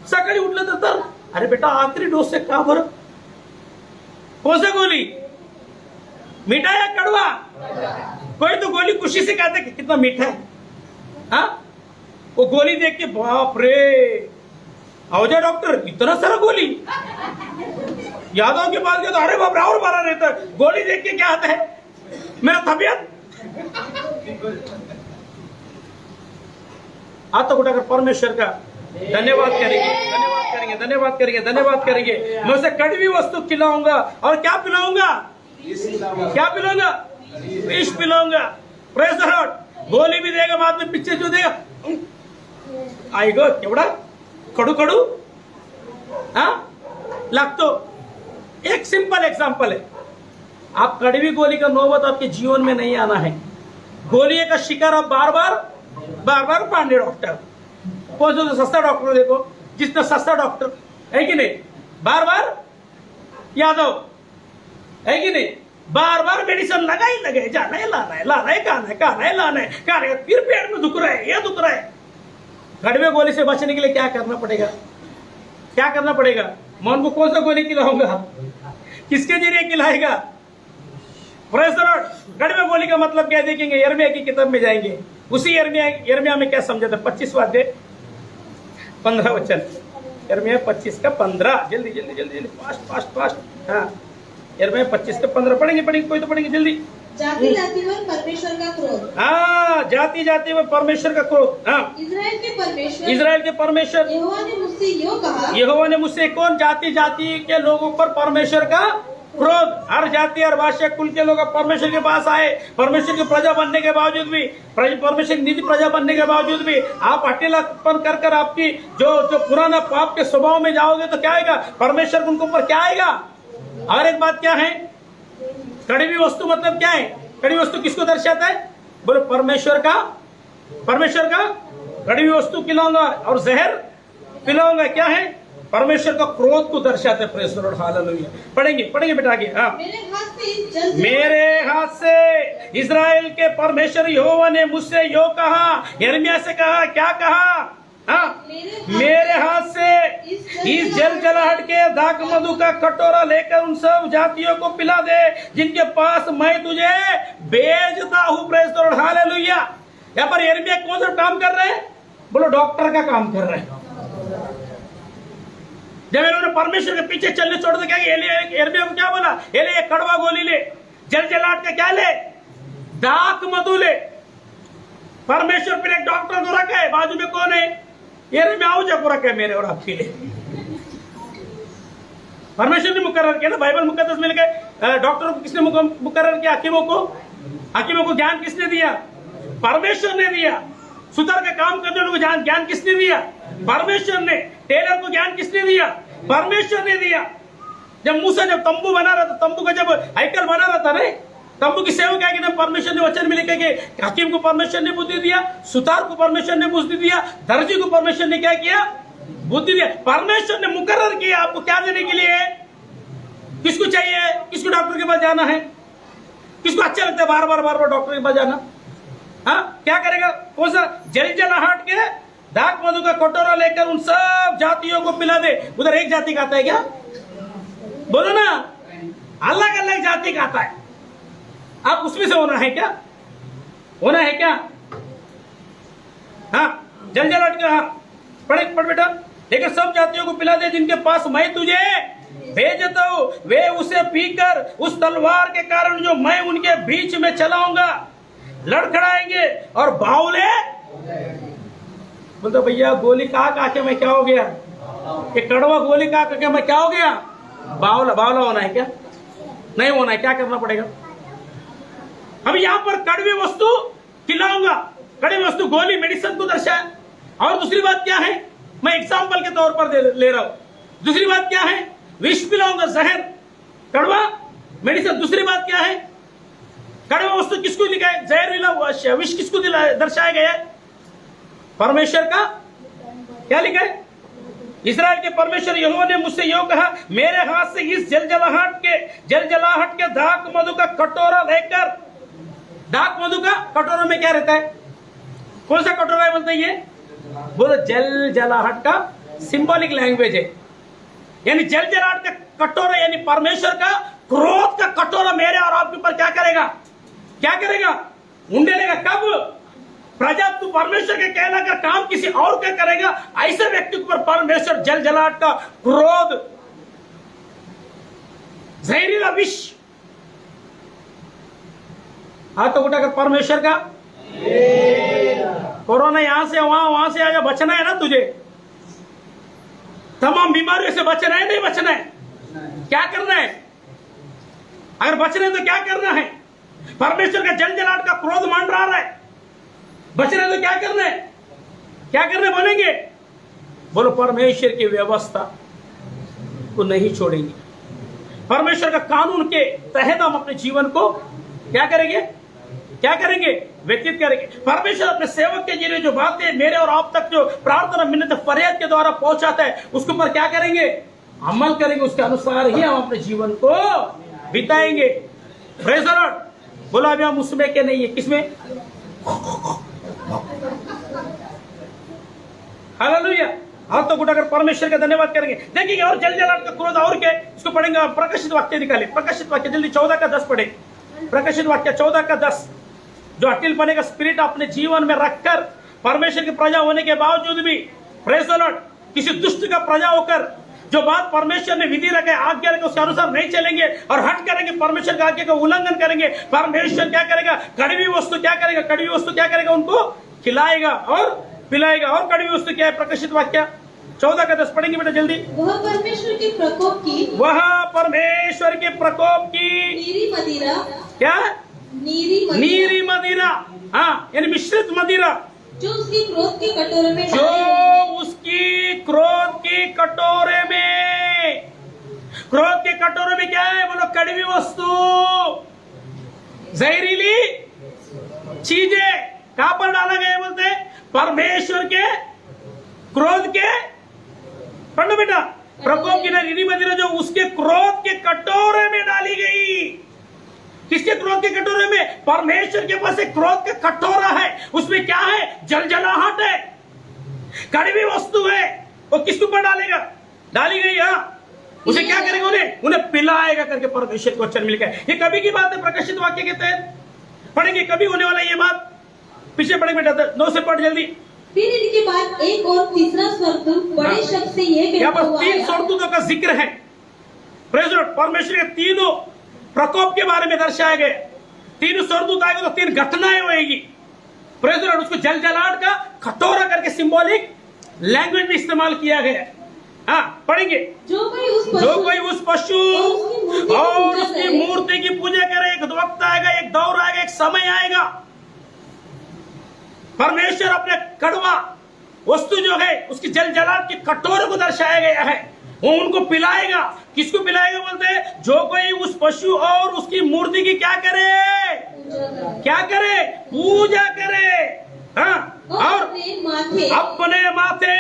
सकाळी उठलं तर अरे बेटा आखिरी डोस से का बरं? कौन सा गोली? मीठा या कड़वा? कोई तो गोली खुशी से कहते कि कितना मीठा है, हाँ? वो गोली देख के बाप रे, आओ डॉक्टर, इतना सारा गोली। यादव के पास गया तो अरे बाप रे और बड़ा रहता है। गोली देख के क्या आता है? मेरा तबियत आता उठाकर परमेश्वर का धन्यवाद करेंगे, धन्यवाद करेंगे, धन्यवाद करेंगे, धन्यवाद करेंगे। मैं उसे कड़वी वस्तु खिलाऊंगा और क्या पिलाऊंगा? क्या पिलाऊंगा? विष पिलाऊंगा। Praise the Lord. गोली भी देगा, बाद में पीछे जो देगा आएगा केवड़ा कडू हाँ लागतो। एक सिंपल एग्जांपल है, आप कड़वी गोली का नौबत आपके जीवन में नहीं आना है। गोली का शिकार आप बार बार पांडे डॉक्टर, कौन सा सस्ता डॉक्टर देखो, जितना सस्ता डॉक्टर है कि नहीं, बार बार यादव है कि नहीं, बार बार मेडिसिन लगा ही लगे, जाना है, लाना है, लाना है, खाना है, लाना है, फिर पेट में दुख रहा है, यह दुख रहा है। कड़वे गोली से बचने के लिए क्या करना पड़ेगा? क्या करना पड़ेगा? मैं उनको कौन सा गोली खिलाऊंगा? किसके जरिए खिलाएगा? Praise the Lord. कड़वे गोली का मतलब क्या देखेंगे? यिर्मयाह की किताब में जाएंगे। उसी यिर्मयाह में क्या समझा था? 25वां अध्याय 15 वचन, यिर्मयाह 25 का 15। जल्दी जल्दी जल्दी जल्दी, फास्ट। हाँ, यिर्मयाह 25 का 15 पढ़ेंगे, कोई तो पढ़ेंगे जल्दी। जाति जाति में परमेश्वर का क्रोध। हाँ, जाति जाति में परमेश्वर का क्रोध। हाँ, इज़राइल के परमेश्वर यहोवा ने मुझसे यूं कहा, यहोवा ने मुझसे, कौन? जाति जाति के लोगों पर परमेश्वर का क्रोध। हर जाति हर भाषा कुल के लोग परमेश्वर के पास आए, परमेश्वर की प्रजा बनने के बावजूद भी, परमेश्वर की निजी प्रजा बनने के बावजूद भी आप अकेलापन कर आपकी जो पुराना पाप के स्वभाव में जाओगे तो क्या आएगा? परमेश्वर उनके ऊपर क्या आएगा? और एक बात क्या है? कड़वी वस्तु मतलब क्या है? कड़वी वस्तु किसको दर्शाता है? बोलो परमेश्वर का कड़वी वस्तु खिलाऊंगा और जहर पिलाऊंगा। क्या है? परमेश्वर का क्रोध को दर्शाते। Praise the lord, hallelujah. पढ़ेंगे बेटा आगे। हाँ, मेरे हाथ से इस्राएल के परमेश्वर यहोवा ने मुझसे यो कहा, यिर्मयाह से कहा, क्या कहा? हाँ, मेरे हाथ से इस जल जलाहट के दाख मधु का कटोरा लेकर उन सब जातियों को पिला दे जिनके पास मैं तुझे भेजता हूँ। Praise the lord, hallelujah. यहाँ पर यिर्मयाह कौन सा काम कर रहे हैं? बोलो, डॉक्टर का काम कर रहे हैं। जब इन्होंने परमेश्वर के पीछे चलने छोड़ दिया, यिर्मयाह को क्या बोला? ये कड़वा गोली ले, जल जलाहट का क्या ले? दाख मधु ले। परमेश्वर फिर एक डॉक्टर को रखा है, बाजू में कौन है? यिर्मयाह को रखा है मेरे और आपके लिए। परमेश्वर ने मुकर्रर किया ना। बाइबल मुकद्दस में लिखा है, डॉक्टरों को किसने मुकर्रर किया? हकीमों को ज्ञान किसने दिया? परमेश्वर ने दिया। सुतार का काम करने वालों को ज्ञान किसने दिया? परमेश्वर ने। टेलर को ज्ञान किसने दिया? परमेश्वर ने दिया। जब मूसा जब तंबू बना रहा था, तंबू का जब हैकल बना रहा था ना, तंबू की सेवा क्या की? परमेश्वर ने वचन में लिखा कि हकीम को परमेश्वर ने बुद्धि दिया, सुतार को परमेश्वर ने बुद्धि दिया, दर्जी को परमेश्वर ने क्या किया? बुद्धि दिया। परमेश्वर ने मुकर्रर किया आपको क्या देने के लिए? किसको चाहिए? किसको डॉक्टर के पास जाना है? किसको अच्छा लगता है बार बार डॉक्टर के पास जाना? हाँ, क्या करेगा? कौन सा? जल जलाहट के दाख मधु का कटोरा लेकर उन सब जातियों को पिला दे। उधर एक जाति का आता है क्या? बोलो ना, अलग अलग जाति का आता है। आप उसमें से होना है क्या? होना है क्या? हाँ, जल जलाहट का। पढ़ बेटा। लेकर सब जातियों को पिला दे जिनके पास मैं तुझे भेजता हूं, वे उसे पीकर उस तलवार के कारण जो मैं उनके बीच में चलाऊंगा लड़खड़ाएंगे और बावले। बोलते भैया, गोली कहा के मैं क्या हो गया? एक कड़वा गोली कहा के मैं क्या हो गया? बावला होना है क्या? नहीं होना है। क्या करना पड़ेगा? अब यहां पर कड़वी वस्तु खिलाऊंगा। कड़वी वस्तु गोली, मेडिसिन को दर्शाया। और दूसरी बात क्या है? मैं एग्जाम्पल के तौर पर ले रहा हूं। दूसरी बात क्या है? विष पिलाऊंगा, जहर, कड़वा, मेडिसिन। दूसरी बात क्या है? कड़वा वस्तु किसको लिखा है? जहरीला विष किसको दर्शाया गया है? परमेश्वर का। क्या लिखा है? इस्राएल के परमेश्वर यहोवा ने मुझसे यो कहा, मेरे हाथ से इस जल जलाहट के दाख मधु का कटोरा लेकर। दाख मधु का कटोरा में क्या रहता है? कौन सा कटोरा है बोलते हैं? ये बोलो, जल जलाहट का सिंबॉलिक लैंग्वेज है। यानी जल जलाहट का कटोरा यानी परमेश्वर का क्रोध का कटोरा मेरे और आपके ऊपर क्या करेगा? क्या करेगा? उंडेलेगा। कब? प्रजा तू परमेश्वर के कहना कर काम किसी और का करेगा, ऐसे व्यक्ति के ऊपर परमेश्वर जल जलाहट का क्रोध, जहरीला विष। हाथ तो उठाकर परमेश्वर का। कोरोना यहां से वहां से आजा, बचना है ना तुझे। तमाम बीमारियों से बचना है, नहीं बचना है? क्या करना है? अगर बचना है तो क्या करना है? परमेश्वर का जल जलाहट का क्रोध मान रहा है, बचना है तो क्या करना है? क्या करने बोलेंगे? बोलो, परमेश्वर की व्यवस्था को नहीं छोड़ेंगे। परमेश्वर का कानून के तहत हम अपने जीवन को क्या करेंगे? क्या करेंगे? व्यतीत करेंगे। परमेश्वर अपने सेवक के जरिए जो बातें मेरे और आप तक जो प्रार्थना मिन्नत फरियाद के द्वारा पहुंचाता है, उसके ऊपर क्या करेंगे? अमल करेंगे। उसके अनुसार ही हम अपने जीवन को बिताएंगे। Praise the Lord. बोला, अभी हम उसमें के नहीं है। किसमें? हालेलुया। हाथ तो उठाकर परमेश्वर का धन्यवाद करेंगे। देखिए, और जल जलाहट का क्रोध और क्या? इसको पढ़ेंगे। प्रकाशित वाक्य निकाले। प्रकाशित वाक्य जल्दी 14 का 10 पढ़े। प्रकाशित वाक्य 14 का 10। जो अटिल पने का स्पिरिट अपने जीवन में रखकर परमेश्वर की प्रजा होने के बावजूद भी, प्रेज़ द लॉर्ड, किसी दुष्ट का प्रजा होकर जो बात परमेश्वर ने विधि रखे, आज्ञा रखे, उसके अनुसार नहीं चलेंगे और हट करेंगे, परमेश्वर का आज्ञा का उल्लंघन करेंगे, परमेश्वर क्या करेगा? कड़वी वस्तु क्या करेगा? कड़वी वस्तु क्या करेगा? उनको खिलाएगा और पिलाएगा। और कड़वी वस्तु क्या है? प्रकाशित वाक्य 14 का 10 पढ़ेंगे बेटा जल्दी। वह परमेश्वर के प्रकोप की, वह परमेश्वर के प्रकोप की नीरी मदिरा, क्या? नीरी मदिरा। हाँ, यानी मिश्रित मदिरा, जो उसकी क्रोध के कटोरे में, जो उसकी क्रोध की कटोरे में। क्रोध के कटोरे में क्या है? बोलो, कड़वी वस्तु, जहरीली चीजें। कहां पर डाला गया? बोलते हैं परमेश्वर के क्रोध के, पढ़ो बेटा, प्रकोप की निधि मदिरा जो उसके क्रोध के कटोरे में डाली गई। किसके क्रोध के कटोरे में? परमेश्वर के पास एक क्रोध का कटोरा है, उसमें क्या है? जलजलाहट है, कड़वी वस्तु है। वो किसके ऊपर डालेगा? डाली गई। हाँ, उसे क्या करेगा? उन्हें पिलाएगा करके परमेश्वर को वचन मिल गया। ये कभी की बात है, प्रकाशित वाक्य के तहत पढ़ेंगे, कभी होने वाला ये बात। पीछे पढ़े बेटा, 9 से पढ़ जल्दी। फिर इनके बाद एक और तीसरा स्वर्गदूत बड़े शब्द से यह यहाँ कहता पर हुआ 3 आया, स्वर्गदूतों का जिक्र है। Praise the Lord. परमेश्वर के तीनों प्रकोप के बारे में दर्शाए गए। 3 स्वर्गदूत आएंगे तो 3 घटनाएं होएगी। Praise the Lord. उसको जलजलाहट का खटोरा करके सिंबॉलिक लैंग्वेज में इस्तेमाल किया गया है। हाँ, पढ़ेंगे। जो कोई उस पशु और उसकी मूर्ति की पूजा करे। एक वक्त आएगा, एक दौर आएगा, एक समय आएगा, परमेश्वर अपने कड़वा वस्तु जो है उसकी जलजलाहट के कटोरे को दर्शाया गया है, वो उनको पिलाएगा। किसको पिलाएगा बोलते हैं? जो कोई उस पशु और उसकी मूर्ति की क्या करे? क्या करे? पूजा करे। हाँ, और अपने माथे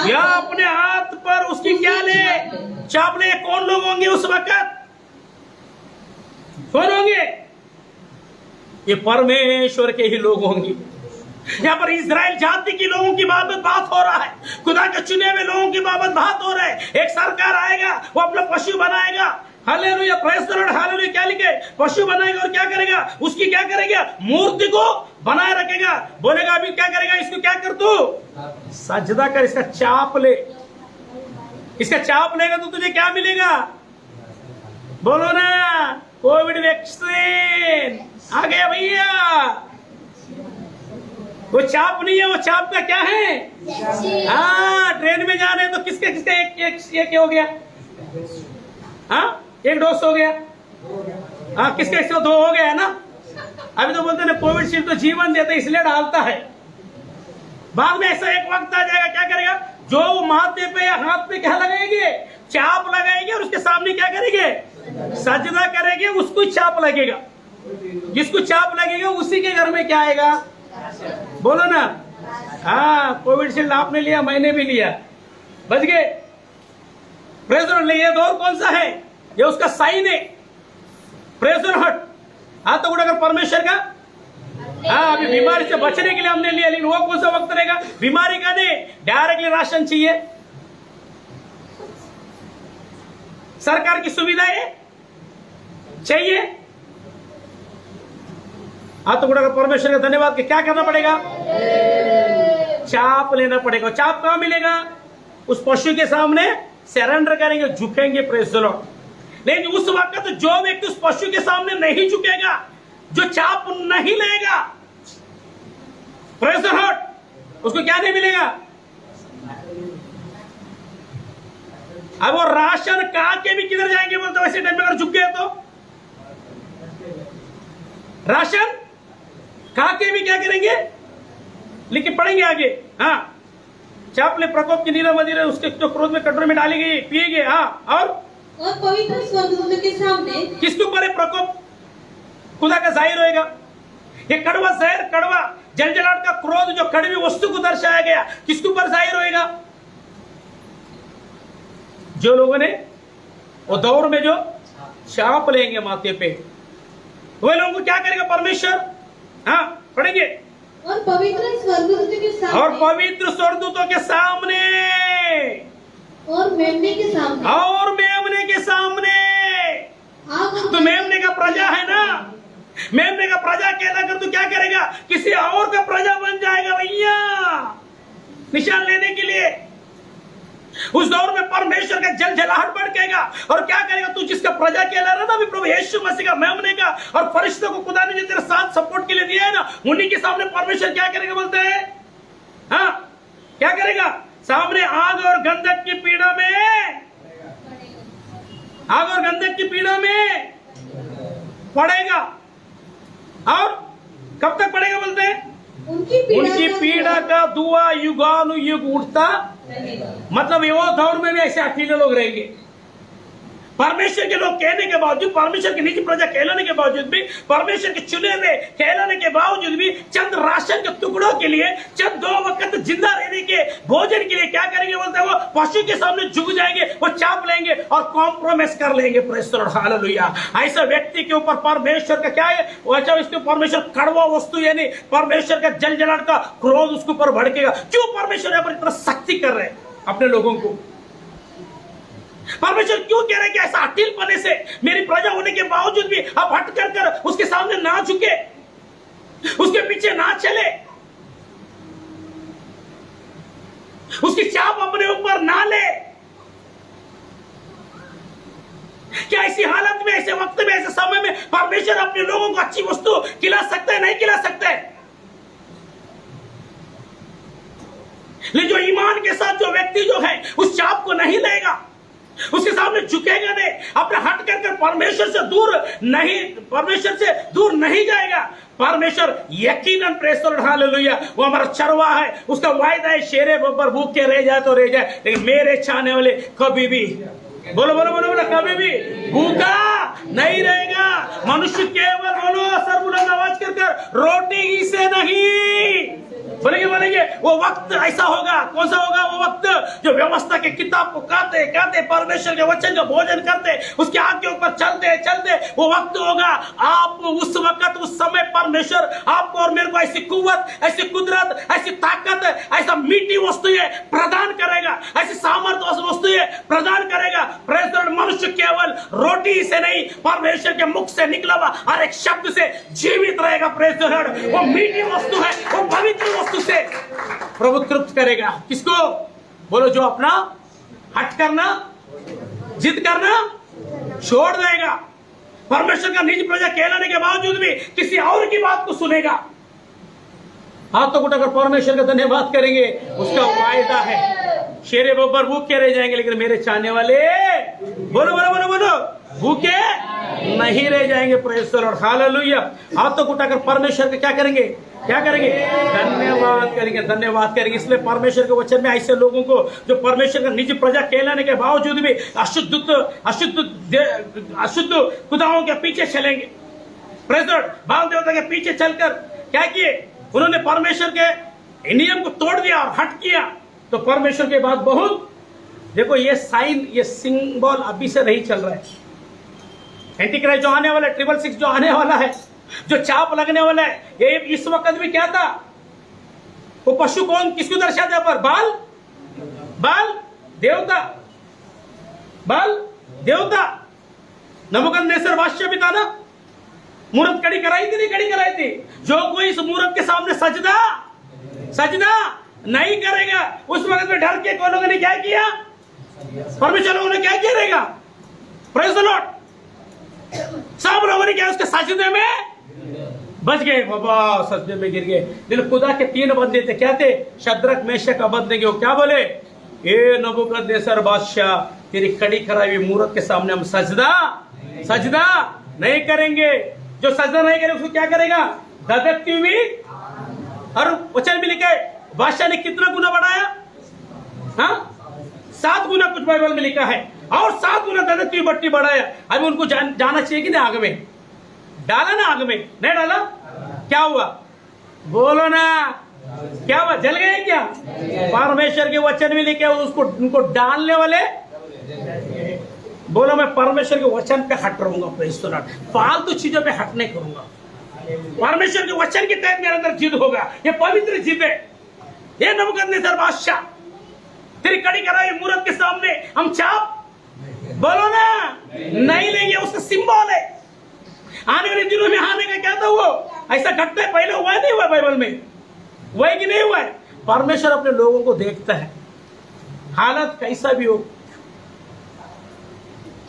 या अपने हाथ पर उसकी क्या ले? चाप ले। कौन लोग होंगे उस वक्त? कौन होंगे? ये परमेश्वर के ही लोग होंगे। यहाँ पर इजराइल जाति के लोगों की बात हो रहा है, खुदा के चुने हुए लोगों की बात हो रहा है। एक सरकार आएगा, वो अपना पशु बनाएगा। Hallelujah, praise the lord, hallelujah. क्या लिखे? पशु बनाएगा और क्या करेगा? उसकी क्या करेगा? मूर्ति को बनाए रखेगा। बोलेगा अभी क्या करेगा? इसको क्या कर तू? सजदा कर, इसका चाप ले। इसका चाप लेगा तो तुझे क्या मिलेगा? बोलो ना, कोविड वैक्सीन आ गया भैया। वो चाप नहीं है, वो चाप का क्या है? हाँ, ट्रेन में जा रहे हैं तो किसके एक हो गया? हाँ, 1 डोज हो गया। हाँ, किसका 102 हो गया है ना। अभी तो बोलते हैं कोविड शील्ड तो जीवन देता है इसलिए डालता है। बाद में ऐसा एक वक्त आ जाएगा, क्या करेगा? जो माथे पे या हाथ पे क्या लगाएंगे? चाप लगाएंगे और उसके सामने क्या करेंगे? सजदा करेंगे, उसको चाप लगेगा। जिसको चाप लगेगा उसी के घर में क्या आएगा? बोलो ना। हाँ, कोविड शील्ड आपने लिया, मैंने भी लिया, बच गए। Praise the Lord. ये दौर कौन सा है? ये उसका साइन है। Praise the Lord. हाँ, तो अगर परमेश्वर का, हाँ, अभी बीमारी से बचने के लिए हमने लिया, लेकिन वो कौन सा वक्त रहेगा? बीमारी का नहीं, डायरेक्टली राशन चाहिए, सरकार की सुविधाएं चाहिए। हाँ, तो अगर परमेश्वर का धन्यवाद के क्या करना पड़ेगा? चाप लेना पड़ेगा। चाप कहां मिलेगा? उस पशु के सामने सरेंडर करेंगे, झुकेंगे। Praise the Lord. लेकिन उस वक्त जो व्यक्ति उस पशु के सामने नहीं झुकेगा, जो चाप नहीं लेगा, प्रेज़ द लॉर्ड, उसको क्या नहीं मिलेगा? अब वो राशन खा के भी किधर जाएंगे बोलते? वैसे टाइम में अगर झुक गए तो राशन खा के भी क्या करेंगे? लेकिन पढ़ेंगे आगे। हाँ, चापले प्रकोप की नीरा मदिरा उसके जो क्रोध में कटोरे में डाली गई, पिएगे। हाँ, और पवित्र स्वर्गदूतों के सामने किसके ऊपर है प्रकोप? खुदा का जाहिर होएगा। ये कड़वा जहर, कड़वा जलजलाहट का क्रोध जो कड़वी वस्तु को दर्शाया गया, किसके ऊपर जाहिर होएगा? जो लोगों ने वो दौर में जो चाप लेंगे माथे पे, वे लोगों को क्या करेगा परमेश्वर? हाँ, पढ़ेंगे। और पवित्र स्वर्गदूतों के सामने, और पवित्र स्वर्गदूतों के सामने, और मेमने के सामने, और मेमने के सामने। तो मेमने का प्रजा है ना, मेमने का प्रजा कहना कर, तो क्या करेगा? किसी और का प्रजा बन जाएगा भैया, निशान लेने के लिए। उस दौर में परमेश्वर का जलजलाहट भड़केगा और क्या करेगा? तू जिसका प्रजा कहला रहा था अभी प्रभु यीशु मसीह का, मेमने का, और फरिश्तों को खुदा ने जो तेरे साथ सपोर्ट के लिए दिया है ना, उन्हीं के सामने परमेश्वर क्या करेगा बोलते हैं? हाँ, क्या करेगा? सामने आग और गंधक की पीड़ा में, आग और गंधक की पीड़ा में पड़ेगा। और कब तक पड़ेगा बोलते हैं? उनकी पीड़ा का दुआ युगानुयुग उठता। मतलब वो दौर में भी ऐसे अकेले लोग रहेंगे। परमेश्वर के लोग कहने के बावजूद, परमेश्वर की निजी प्रजा कहलाने के बावजूद भी, परमेश्वर के चुने हुए कहलाने के बावजूद भी चंद राशन के टुकड़ों के लिए, चंद 2 वक्त जिंदा रहने के भोजन के लिए क्या करेंगे? बोलते हैं वो पशु के सामने झुक जाएंगे, वो चाप लेंगे और कॉम्प्रोमाइज कर लेंगे। Praise the lord, hallelujah. ऐसे व्यक्ति के ऊपर परमेश्वर का क्या है? वो अच्छा, इसके परमेश्वर कड़वा वस्तु यानी परमेश्वर का जलजलाहट का क्रोध उसके ऊपर भड़केगा। क्यों परमेश्वर यहाँ पर इतना सख्ती कर रहे हैं अपने लोगों को? परमेश्वर क्यों कह रहे हैं कि ऐसा अटिलपने से मेरी प्रजा होने के बावजूद भी आप हट कर उसके सामने ना झुके, उसके पीछे ना चले, उसकी चाप अपने ऊपर ना ले? क्या ऐसी हालत में, ऐसे वक्त में, ऐसे समय में परमेश्वर अपने लोगों को अच्छी वस्तु खिला सकता है? नहीं खिला सकता है। लेकिन जो ईमान के साथ जो व्यक्ति जो है उस चाप को नहीं लेगा, उसके सामने झुकेगा नहीं, अपने हट कर परमेश्वर से दूर नहीं जाएगा, परमेश्वर यकीनन, प्रेज़ द लॉर्ड, हालेलुया, वो हमारा चरवा है, उसका वायदा है, शेरे बब्बर भूखे रह जाए तो रह जाए, लेकिन मेरे चाहने वाले कभी भी, बोलो बोलो बोलो बोलो, कभी भी भूखा नहीं रहेगा। मनुष्य केवल, बोलो सर बुलंद आवाज कर रोटी ही से नहीं, बोलेंगे वो वक्त ऐसा होगा। कौन सा होगा वो वक्त? जो व्यवस्था के किताब को खाते खाते, परमेश्वर के वचन का भोजन करते, उसके आग के ऊपर चलते चलते वो वक्त होगा। आप उस वक्त, उस समय परमेश्वर आपको और मेरे को ऐसी कुव्वत, ऐसी कुदरत, ऐसी ताकत, ऐसा मीठी वस्तु प्रदान करेगा, ऐसी सामर्थ्य वस्तु प्रदान करेगा। प्रेज़ द लॉर्ड, मनुष्य केवल रोटी से नहीं, परमेश्वर के मुख से निकला हुआ हर एक शब्द से जीवित रहेगा। प्रेज़ द लॉर्ड, वो मीठी वस्तु है, वो पवित्र वस्तु से प्रभु तृप्त करेगा। किसको? बोलो, जो अपना हट करना, जिद करना छोड़ देगा, परमेश्वर का निज प्रजा कहलाने के बावजूद भी किसी और की बात को सुनेगा। हाथ तो उठाकर परमेश्वर का धन्यवाद करेंगे। उसका वायदा है, शेरे बब्बर भूखे रह जाएंगे, लेकिन मेरे चाहने वाले, बोलो बोलो बोलो बोलो, भूखे नहीं रह जाएंगे। Praise the lord, hallelujah. हाथ तो उठाकर परमेश्वर का क्या करेंगे? क्या करेंगे? धन्यवाद करेंगे, धन्यवाद करेंगे। इसलिए परमेश्वर के वचन में ऐसे लोगों को जो परमेश्वर का निजी प्रजा कहलाने के बावजूद भी अशुद्ध खुदाओं के पीछे चलेंगे। प्रेज़ द लॉर्ड, बाल देवता के पीछे चलकर क्या किए? उन्होंने परमेश्वर के नियम को तोड़ दिया और हट किया। तो परमेश्वर के बाद बहुत, देखो ये साइन, ये सिंबल अभी से नहीं चल रहा है। एंटीक्राइस्ट जो आने वाला है, 666 जो आने वाला है, जो चाप लगने वाला है, ये इस वक्त भी क्या था? वो पशु कौन, किसको दर्शाता है? पर बाल देवता, बाल देवता। नबूकदनेस्सर बादशाह भी था ना, मूर्त खड़ी कराई थी, नहीं खड़ी कराई थी? जो कोई इस मूर्त के सामने सजदा नहीं करेगा, उस वक्त में डर के लोगों ने क्या किया? परमेश्वर लोगों ने क्या किया रहेगा? प्रेज़ द लॉर्ड, सब लोगों ने क्या उसके सजदे में बच गए। बाबा सजदे में गिर गए। लेकिन खुदा के 3 बंदे थे, क्या थे? Shadrach, Meshach, Abednego. क्या बोले? ए नबूकदनेस्सर बादशाह, तेरी खड़ी कराई हुई मूर्त के सामने हम सजदा नहीं करेंगे। जो सजदा नहीं करेगा उसको क्या करेगा? धधकती हुई। और वचन भी लिखा है, बादशाह ने कितना गुना बढ़ाया? हाँ, 7 गुना कुछ बाइबल में लिखा है, और 7 गुना धधकती हुई भट्टी बढ़ाया। अभी उनको जाना चाहिए कि नहीं? आग में डाला ना, आग में नहीं डाला, क्या हुआ? बोलो ना, क्या हुआ? जल गए क्या? परमेश्वर के वचन में लिखे उसको, उनको डालने वाले, बोलो मैं परमेश्वर के वचन पे हट रहूंगा। प्रेज़ द लॉर्ड, फालतू चीजों पे हट नहीं करूंगा। परमेश्वर के वचन के तहत मेरे अंदर जिद होगा, ये पवित्र जिद है। ये नबूकदनेस्सर बादशाह, तेरी कड़ी कराई मूरत के सामने हम चाप, बोलो ना, नहीं लेंगे। उसका सिंबल है। आने वाले दिनों में आने का क्या था? वो ऐसा घटना पहले हुआ नहीं हुआ बाइबल में? हुआ है कि नहीं हुआ है? परमेश्वर अपने लोगों को देखता है, हालत कैसा भी हो,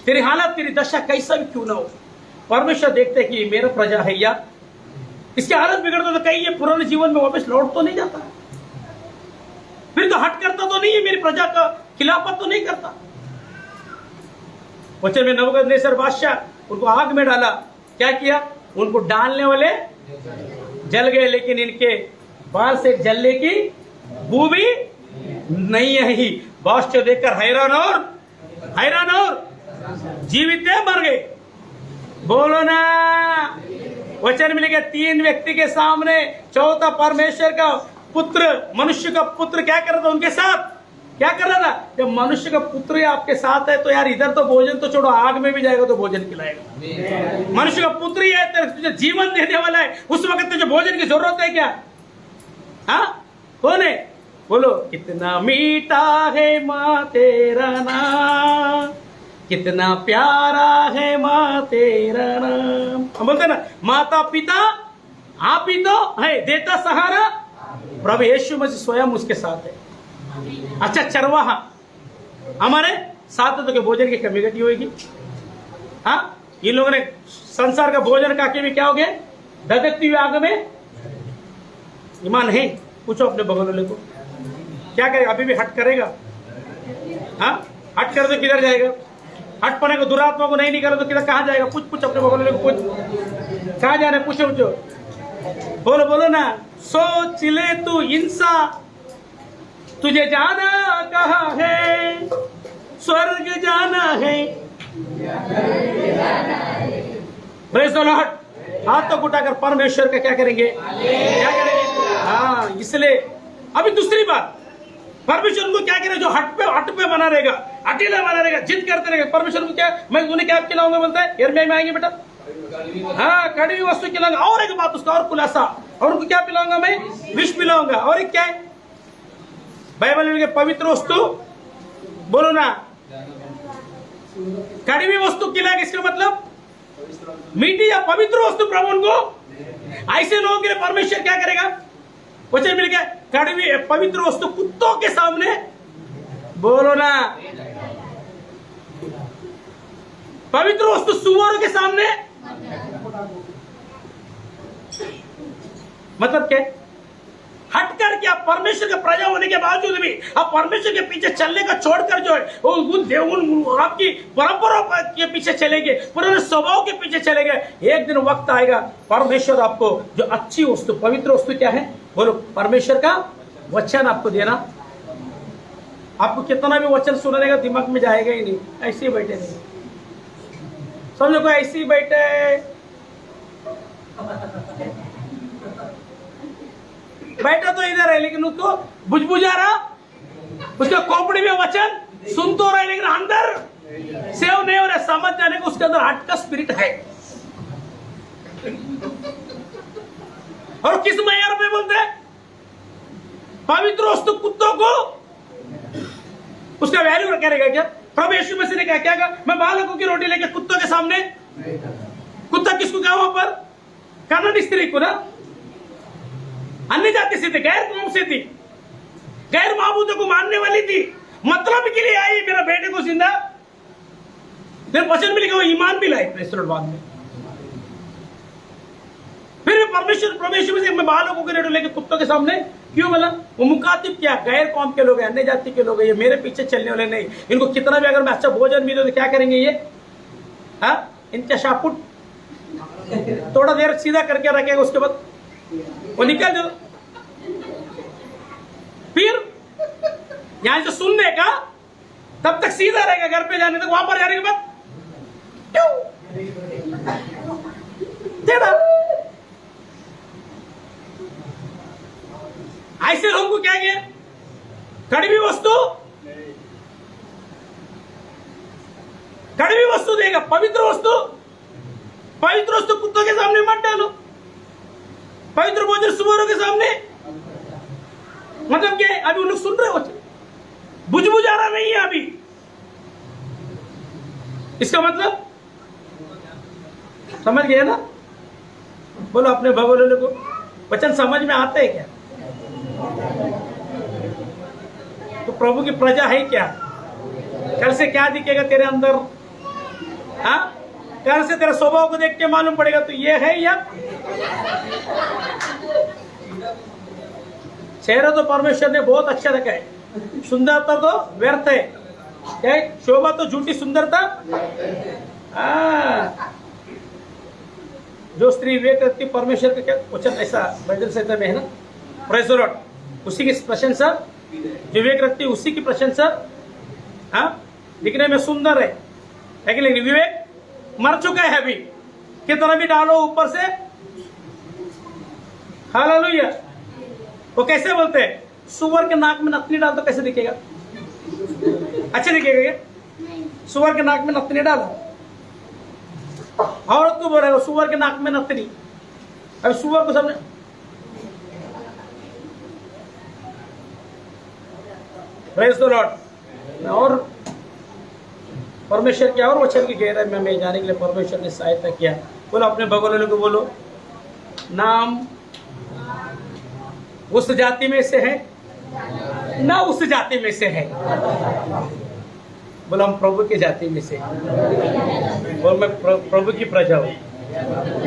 तेरी हालत, तेरी दशा कैसा भी क्यों ना हो, परमेश्वर देखते हैं कि मेरा प्रजा है या इसकी हालत बिगड़ तो कहीं ये पुराने जीवन में वापस लौट तो नहीं जाता, फिर तो हट करता तो नहीं है, मेरी प्रजा का खिलाफत तो नहीं करता। वचन में नबूकदनेस्सर बादशाह उनको आग में डाला। क्या किया? उनको डालने वाले जल गए, लेकिन इनके बाल से जलने की बू भी नहीं आई। बादशाह देखकर हैरान और जीवित थे मर गए? बोलो ना। वचन मिलेगा 3 व्यक्ति के सामने, चौथा परमेश्वर का पुत्र, मनुष्य का पुत्र क्या कर रहा था उनके साथ? क्या कर रहा था? जब मनुष्य का पुत्र ही आपके साथ है तो यार इधर तो भोजन तो छोड़ो, आग में भी जाएगा तो भोजन खिलाएगा। मनुष्य का पुत्र ही है, तुझे जीवन देने वाला है, उस वक्त तुझे भोजन की जरूरत है क्या? हाँ, कौन है? बोलो, कितना मीठा है माँ तेरा नाम, कितना प्यारा है माँ तेरा नाम। हम बोलते ना, माता पिता आप ही तो है, देता सहारा प्रभु यीशु मसीह स्वयं उसके साथ है। अच्छा, चरवाहा हमारे साथ तो भोजन की कमी घटी होगी। हाँ, इन लोगों ने संसार का भोजन खा के भी क्या हो गए? धधकती हुई आग में। ईमान है? पूछो अपने बगल वाले को, क्या करेगा? अभी भी हट करेगा? हाँ, हट कर तो किधर जाएगा? हट पने को, दुरात्मा को नहीं निकाला तो किधर, कहाँ जाएगा? पूछ अपने बगल वाले को, पूछ कहाँ जाना है, पूछो। बोलो ना। सोच ले तू इंसान, तुझे जाना कहाँ है? स्वर्ग जाना है। Praise the Lord. हाथ तो उठाकर परमेश्वर का क्या करेंगे? क्या करेंगे? हाँ, इसलिए अभी दूसरी बात, परमेश्वर उनको क्या करेगा? जो हट पे बना रहेगा, अकेला बना रहेगा, जिद करते रहेगा, परमेश्वर को क्या, मैं उन्हें क्या खिलाऊंगा? बोलता है यिर्मयाह में आएंगे बेटा, हाँ, कड़वी वस्तु खिलाऊंगा। और एक बात उसका और खुलासा, और उनको क्या पिलाऊंगा? मैं विष पिलाऊंगा। और एक क्या है? बाइबल में पवित्र वस्तु, बोलो ना, कड़वी वस्तु खिलाएगा, इसका मतलब मीठी या पवित्र वस्तु प्रभु उनको। ऐसे लोगों के लिए परमेश्वर क्या करेगा? वचन मिल गया, कड़वी पवित्र वस्तु कुत्तों के सामने, बोलो ना, पवित्र वस्तु सुअरों के सामने। मतलब क्या? हट कर क्या, परमेश्वर के प्रजा होने के बावजूद भी आप परमेश्वर के पीछे चलने का छोड़कर जो है उन आपकी परंपरा के पीछे चलेंगे, पुराने स्वभाव के पीछे चलेंगे। एक दिन वक्त आएगा, परमेश्वर आपको जो अच्छी वस्तु, पवित्र वस्तु क्या है? बोलो, परमेश्वर का वचन आपको देना। आपको कितना भी वचन सुनने का दिमाग में जाएगा ही नहीं, ऐसे ही बैठे नहीं। समझो कोई ऐसे ही बैठे, बैठा तो इधर है लेकिन उसको बुझबुझा रहा, उसके खोपड़ी में वचन सुन तो रहे लेकिन अंदर सेव नहीं हो रहा, समझ जाने को उसके अंदर हट का स्पिरिट है। और किस मैयार में बोलते हैं? पवित्र वस्तु कुत्तों को, उसका वैल्यू करेगा क्या? प्रभु यीशु मसीह ने क्या कहा? मैं बालकों की रोटी लेके कुत्तों के सामने। कुत्ता किसको कहा वहां पर? कनानी स्त्री को ना, अन्य जाति से थी, गैर कौम से थी, गैर माबूदों को मानने वाली थी, मतलब के लिए आई मेरा बेटे को जिंदा। फिर वचन भी लिखा, वो ईमान भी लाई बाद में। फिर परमेश्वर प्रभु यीशु मसीह मैं बालकों के रोटी लेके कुत्तों के सामने क्यों बोला? वो मुखातिब क्या? गैर कौम के लोग हैं, अन्य जाति के लोग हैं, ये मेरे पीछे चलने वाले नहीं। इनको कितना भी अगर मैं अच्छा भोजन भी दूं तो क्या करेंगे ये? हाँ, इनका शापुट थोड़ा देर सीधा करके रखेगा, उसके बाद वो निकल दो। फिर यहां से सुनने का तब तक सीधा रहेगा, घर पे जाने तक, वहां पर जाने के बाद ऐसे लोगों को क्या किया? कड़वी वस्तु देगा, पवित्र वस्तु कुत्तों के सामने मत डालो, पवित्र भोजन सुअरों के सामने। मतलब क्या है? अभी उन लोग सुन रहे हो, बुझबुझा रहा नहीं है अभी। इसका मतलब समझ गए ना? बोलो अपने भगवान को, वचन समझ में आते हैं क्या? तो प्रभु की प्रजा है क्या? कल से क्या दिखेगा तेरे अंदर? हाँ, कल से तेरे स्वभाव को देख के मालूम पड़ेगा तो ये है या चेहरा तो परमेश्वर ने बहुत अच्छा रखा है, सुंदरता तो व्यर्थ है, क्या है? शोभा तो झूठी सुंदरता। जो स्त्री विवेक रखती परमेश्वर का क्या वचन, ऐसा बाइबल संहिता में है ना, प्रेज़ द लॉर्ड, उसी की प्रशंसा, जो विवेक रखती उसी की प्रशंसा। हाँ, दिखने में सुंदर है, है कि नहीं? विवेक मर चुका है अभी, कितना भी डालो ऊपर से। हालेलुया। वो कैसे बोलते हैं, सुअर के नाक में नथनी डाल तो कैसे दिखेगा? अच्छा दिखेगा क्या? सुअर के नाक में नथनी डालो, औरत को बोल रहे हो सुअर के नाक में नथनी। अभी सुअर को सबने प्रेज द लॉर्ड। और परमेश्वर क्या और वचन की गहराई में हमें जाने के लिए परमेश्वर ने सहायता किया। बोलो अपने बगल वाले को बोलो, नाम उस जाति में से है ना उस जाति में से है। बोलो हम प्रभु की जाति में से, बोल मैं प्रभु की प्रजा हूँ।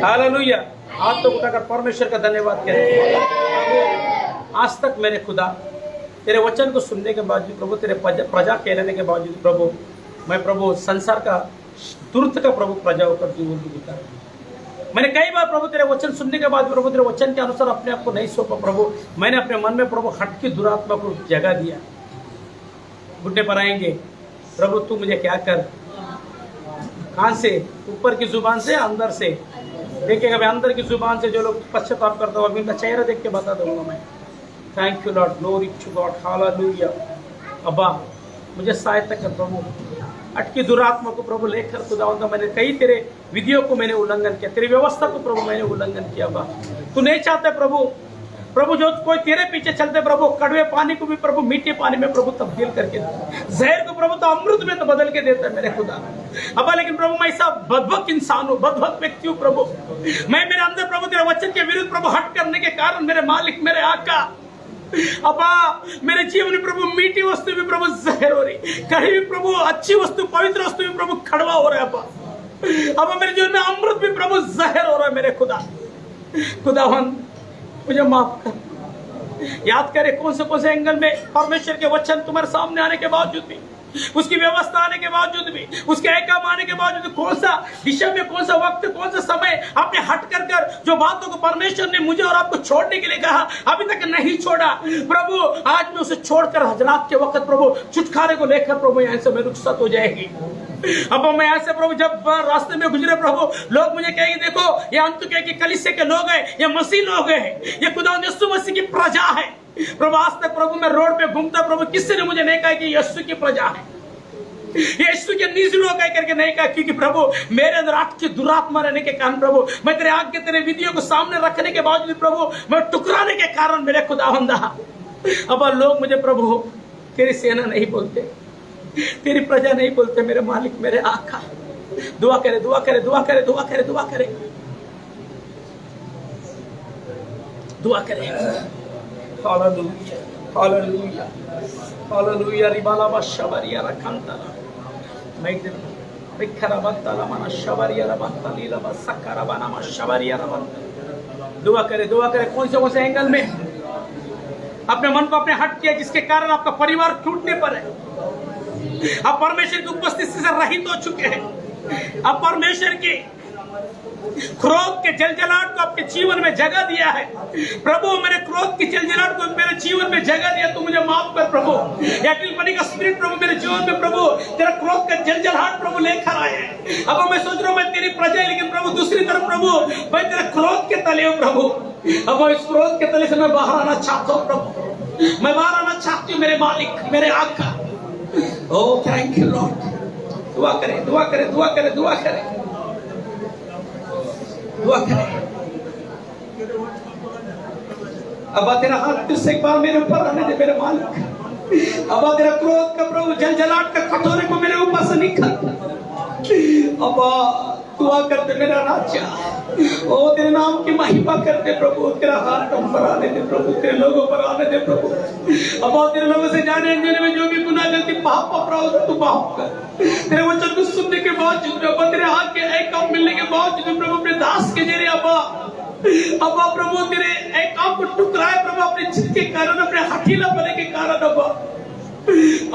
हालेलुया। हाथ तो उठाकर परमेश्वर का धन्यवाद करें। प्रभु आज तक मेरे खुदा तेरे वचन को सुनने के बावजूद प्रभु, तेरे प्रजा कहलाने के बावजूद प्रभु, मैं प्रभु संसार का तुरंत का प्रभु प्रजा होकर जीवन को बिता रहा हूं। मैंने कई बार प्रभु तेरे वचन सुनने के बाद प्रभु तेरे वचन के अनुसार अपने आप को नहीं सौंपा प्रभु। मैंने अपने मन में प्रभु हट की दुरात्मा को जगह दिया। घुटने पर आएंगे प्रभु, तू मुझे क्या कर, कहां से, ऊपर की जुबान से अंदर से देखिएगा। मैं अंदर की जुबान से जो लोग पश्चाताप करता हूँ उनका चेहरा देख के बता दूंगा मैं। Thank you lord, glory to god, hallelujah. अब्बा मुझे सहायता कर प्रभु, अटकी दुरात्मा को प्रभु लेकर खुदावंदा, मैंने कई तेरे विधियों को मैंने उल्लंघन किया, तेरी व्यवस्था को प्रभु मैंने उल्लंघन किया। अब्बा तू नहीं चाहते प्रभु, प्रभु जो कोई तेरे पीछे चलते प्रभु, कड़वे पानी को भी प्रभु मीठे पानी में प्रभु तब्दील करके देता, जहर को प्रभु तो अमृत में तो बदल के देता है मेरे खुदा। अब्बा लेकिन प्रभु मैं ऐसा बदभक्त इंसान हूँ, बदभक्त व्यक्ति हूँ प्रभु। मैं मेरे अंदर प्रभु तेरे वचन के विरुद्ध प्रभु हट करने के कारण मेरे मालिक, मेरे आका, अब्बा मेरे जीवन में प्रभु मीठी वस्तु भी प्रभु जहर हो रही, कहीं भी प्रभु अच्छी वस्तु पवित्र वस्तु भी प्रभु कड़वा हो रहा है। अब्बा मेरे जीवन में अमृत भी प्रभु जहर हो रहा है मेरे खुदा। खुदावन मुझे माफ कर। याद करे कौन से एंगल में परमेश्वर के वचन तुम्हारे सामने आने के बावजूद भी, उसकी व्यवस्था आने के बावजूद भी, उसके एकाम आने के बावजूद कौन सा दिशा में, कौन सा वक्त, कौन सा समय आपने हट कर जो बातों को परमेश्वर ने मुझे और आपको छोड़ने के लिए कहा अभी तक नहीं छोड़ा प्रभु। आज मैं उसे छोड़कर हजरात के वक्त प्रभु छुटकारे को लेकर प्रभु यहाँ से मैं रुखसत हो जाएगी। अब मैं यहाँ से प्रभु जब रास्ते में गुजरे प्रभु, लोग मुझे कहेंगे देखो ये अंतुकिया के कलीसिया के लोग हैं, ये मसीह लोग हैं, ये खुदा यीशु मसीह की प्रजा है। प्रभु आज तक प्रभु मैं रोड पे घूमता प्रभु, किसी ने मुझे नहीं कहा कि यीशु की प्रजा है, यीशु के निजी लोग है करके नहीं कहा, क्योंकि प्रभु मेरे अंदर आपकी दुरात्मा रहने के कारण प्रभु, मैं तेरे आगे तेरे विधियों को सामने रखने के बावजूद प्रभु मैं टुकराने के कारण मेरे खुदावंदा, अब लोग मुझे प्रभु तेरी सेना नहीं बोलते, तेरी प्रजा नहीं बोलते, मेरे मालिक, मेरे आका। दुआ करे, दुआ करे, दुआ करे, दुआ करे, दुआ करे, दुआ करे। Hallelujah, hallelujah, hallelujah. रिबाला बशबरिया रखंतला मैदन बिखरा बत्तला मना शबरिया रबत्तलीला बसकरा बना मशबरिया रबत्त। दुआ करे, दुआ करे। कौन से एंगल में अपने मन को अपने हट किया जिसके कारण आपका परिवार टूटने पर है, आप परमेश्वर की उपस्थिति से रहित हो चुके हैं, आप परमेश्वर की क्रोध के जलजलाहट को आपके जीवन में जगह दिया है। प्रभु मेरे क्रोध की जलजलाहट को मेरे जीवन में जगह दिया, तू मुझे माफ कर प्रभु। अकेलपनी का स्पिरिट प्रभु मेरे जीवन में प्रभु तेरा क्रोध का जलजलाहट प्रभु लेकर आए हैं। अब मैं सोच रहा हूँ मैं तेरी प्रजा है, लेकिन प्रभु दूसरी तरफ प्रभु मैं तेरे क्रोध के तले हूँ प्रभु। अब इस क्रोध के तले से मैं बाहर आना चाहता हूँ प्रभु, मैं बाहर आना चाहती हूँ मेरे मालिक, मेरे आका। Oh thank you Lord. दुआ करें, दुआ करें, दुआ करें, दुआ करें, दुआ करें। अब तेरा हाथ फिर से एक बार मेरे ऊपर आने दे मेरे मालिक। अब तेरा क्रोध का प्रभु जलजलाहट का कटोरे को मेरे ऊपर से निकाल। अब दुआ करते मेरा राजा, ओ तेरे नाम की महिमा करते प्रभु, तेरा हाथ हम पर आने दे प्रभु, तेरे लोगों पर आने दे प्रभु। अब तेरे लोगों से जाने अनजाने में जो भी गुनाह गलती पाप प्रभु तू माफ कर। तेरे वचन को सुनने के बावजूद प्रभु, तेरे हाथ के एक काम मिलने के बावजूद प्रभु अपने दास के जरिए अब प्रभु तेरे एक काम को टुकराए प्रभु अपने जिद के कारण, अपने हठीला बने के कारण।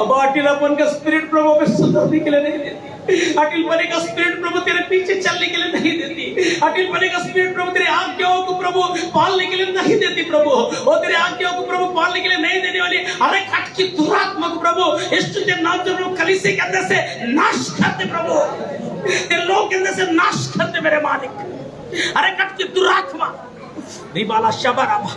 अब हठीलापन का स्पिरिट प्रभु में सुधरने के लिए नहीं देती, अटिलपने का स्पिरिट प्रभु तेरे पीछे चलने के लिए नहीं देती, अटिलपने का स्पिरिट प्रभु तेरे आज्ञाओं को प्रभु पालने के लिए नहीं देती प्रभु, और तेरे आज्ञाओं को प्रभु पालने के लिए नहीं देने वाली हर एक हटकी की दुरात्मा को प्रभु यीशु के नाम से प्रभु कलीसिया के अंदर से नाश करते प्रभु, तेरे लोग के अंदर से नाश करते मेरे मालिक। अरे कट की दुरात्मा रिबाला शबराबा,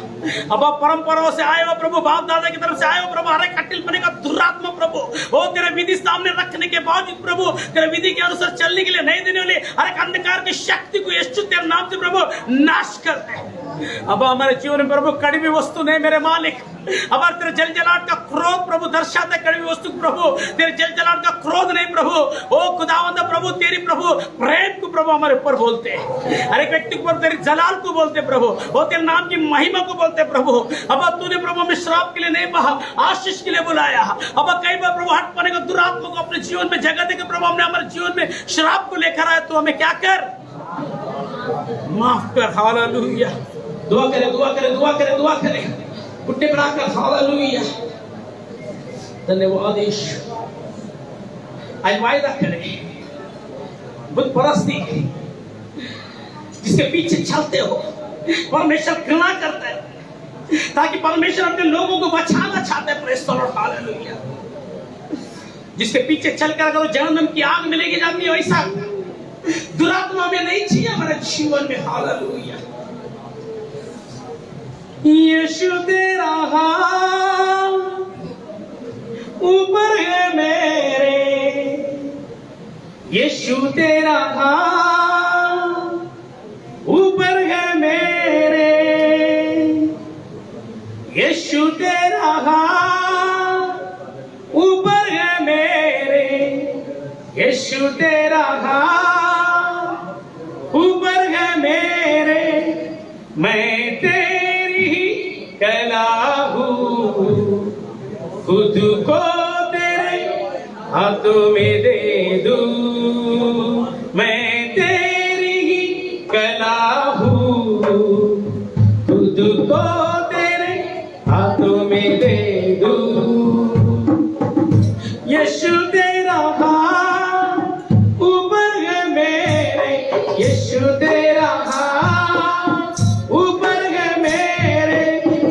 अब परंपराओं से आए हो प्रभु, बाप दादा की तरफ से आए हो प्रभु, हरे कटिल बने का दुरात्मा प्रभु, वो तेरे विधि सामने रखने के बावजूद प्रभु तेरे विधि के अनुसार चलने के लिए नहीं देने वाले हर एक अंधकार की शक्ति को यीशु तेरे नाम से प्रभु नाश करते हैं। अब हमारे जीवन में प्रभु कड़वी वस्तु नहीं मेरे मालिक, अब तेरे जलजलाहट का क्रोध प्रभु दर्शाते कड़वी वस्तु प्रभु, तेरे जलजलाहट का क्रोध नहीं प्रभु, ओ खुदावंद प्रभु तेरी प्रभु प्रेम को प्रभु हमारे ऊपर बोलते हैं, हर एक व्यक्ति को तेरी जलाल को बोलते प्रभु, वो तेरे नाम की महिमा को बोलते प्रभु। अब तूने प्रभु हमें श्राप के लिए नहीं कहा, आशीष के लिए बुलाया। अब कई बार प्रभु हट पाने का दुरात्मा को अपने जीवन में जगह देकर प्रभु हमने हमारे जीवन में श्राप को लेकर आया, तो हमें क्या कर माफ कर। हालेलुया, दुआ करें दुआ करें दुआ करें दुआ करें, घुटने बढ़ाकर हालेलुया, धन्यवाद यीशु। आज वायदा करें बुत परस्ती जिसके पीछे चलते हो परमेश्वर घृणा करता है, ताकि परमेश्वर अपने लोगों को बचाना चाहता है। Praise the lord, hallelujah. जिसके पीछे चलकर अगर जहन्नम की आग मिलेगी जाती है, वैसा दुरात्मा में नहीं चाहिए हमारे जीवन में। हालेलुया, यीशु तेरा हाथ ऊपर है मेरे, यीशु तेरा हाथ ऊपर है मेरे, यीशु तेरा हाथ ऊपर है मेरे, यीशु तेरा हाथ ऊपर है मेरे, मैं तेरी कला हूँ, खुद को तेरे हाथों में दे दूं, मैं तेरी ही कला हूँ, खुद को तेरे हाथों में दे दूं, यीशु तेरा हाथ ऊपर है मेरे, यीशु तेरा हाथ ऊपर है मेरे,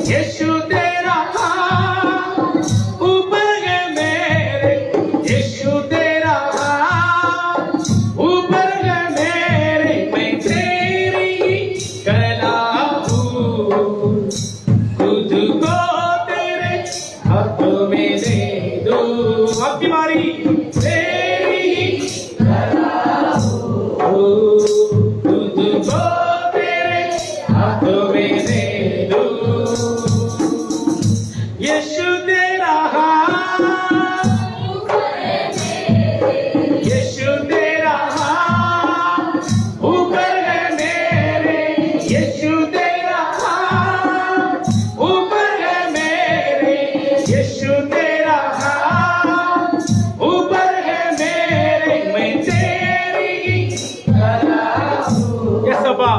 यीशु तेरा हाथ ऊपर है मेरे, यीशु तेरा हाथ ऊपर है मेरे, मैं तेरी कला हूँ, खुद को तेरे हाथों में दे दूं। आपकी बारी, तेरी कला हूँ, खुद को तेरे हाथों में दे दूं, यीशु तेरा हाथ ऊपर है मेरे, यीशु तेरा हाथ ऊपर है मेरे, यीशु तेरा हाथ ऊपर है मेरे, यीशु तेरा हाथ ऊपर है मेरे, मैं तेरी कला हूँ। यस अब्बा,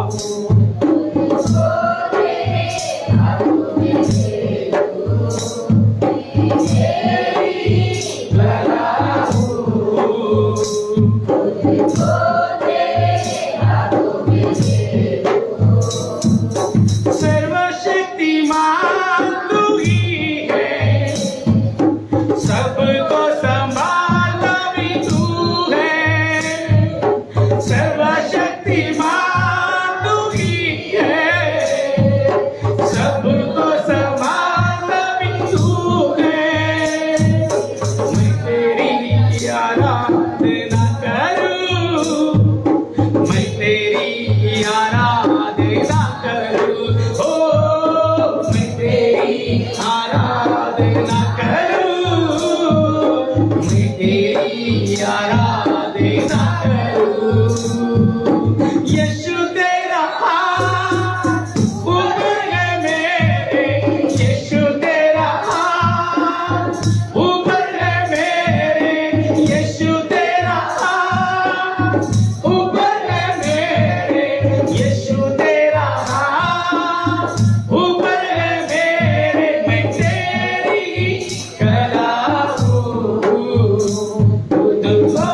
सर्वशक्तिमान तू ही है, सबको संभालता भी तू है, सर्वशक्तिमान तू ही है, सबको संभालता भी तू है, मैं तेरी आराधना करूं, मैं तेरी आराधना करूं, ओ मैं तेरी आराधना करूं, मैं तेरी आराधना करूं, यीशु तेरा हाथ ऊपर है मेरे, यीशु तेरा हाथ ऊपर है मेरे, यीशु तेरा हाथ ऊपर है मेरे, यीशु तेरा हाथ ऊपर है मेरे, मैं तेरी कला हूँ, खुद को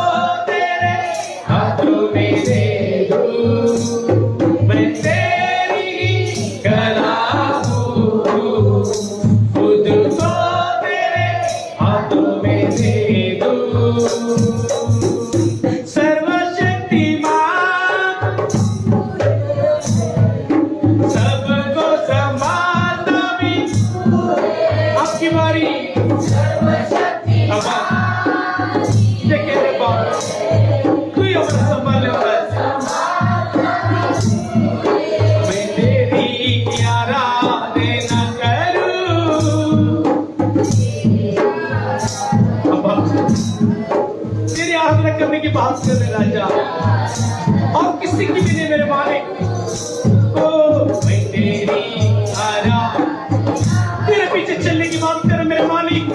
करने की बात कर रहे राजा, और किसी की भी नहीं मेरे मालिक। ओ मैं तेरी आराम, तेरे पीछे चलने की बात कर मेरे मालिक।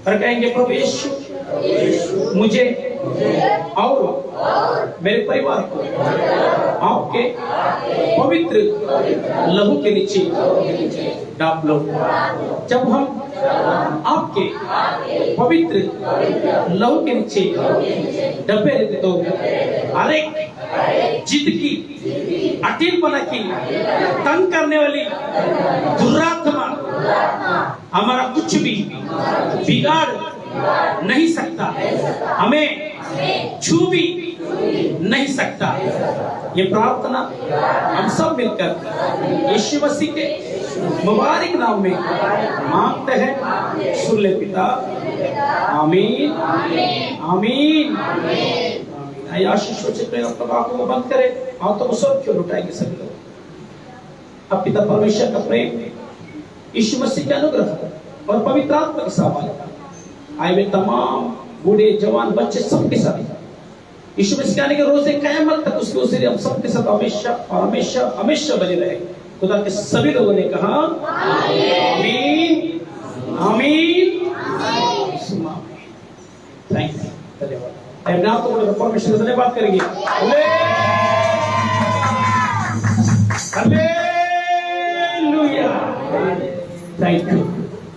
और कहेंगे प्रभु यीशु मुझे और मेरे परिवार को आपके पवित्र लहू के नीचे डाल लो। जब हम आपके पवित्र लहू के नीचे डबे रहते तो अनेक जिद की, अटीलपना की, तंग करने वाली दुरात्मा हमारा कुछ भी बिगाड़ नहीं सकता, हमें छू भी नहीं सकता। ये प्रार्थना हम सब मिलकर यीशु मसीह के मुबारक नाम में मांगते हैं। सुन ले पिता, आमीन आमीन। आइए आशीष वचन में अपने आंखों को बंद करें, हाथों को सब क्यों उठाएंगे सभी लोग। अब पिता परमेश्वर का प्रेम, यीशु मसीह के अनुग्रह और पवित्र आत्मा के साथ आए हुए तमाम बूढ़े जवान बच्चे सबके साथ यीशु मसीह आने के रोज़े क़यामत तक उसके उसे हम सबके साथ हमेशा और हमेशा हमेशा बने रहे। खुदा के सभी लोगों ने कहा आमीन आमीन। थैंक यू, धन्यवाद। अपने आप को परमेश्वर का धन्यवाद करेंगे। Hallelujah, thank you.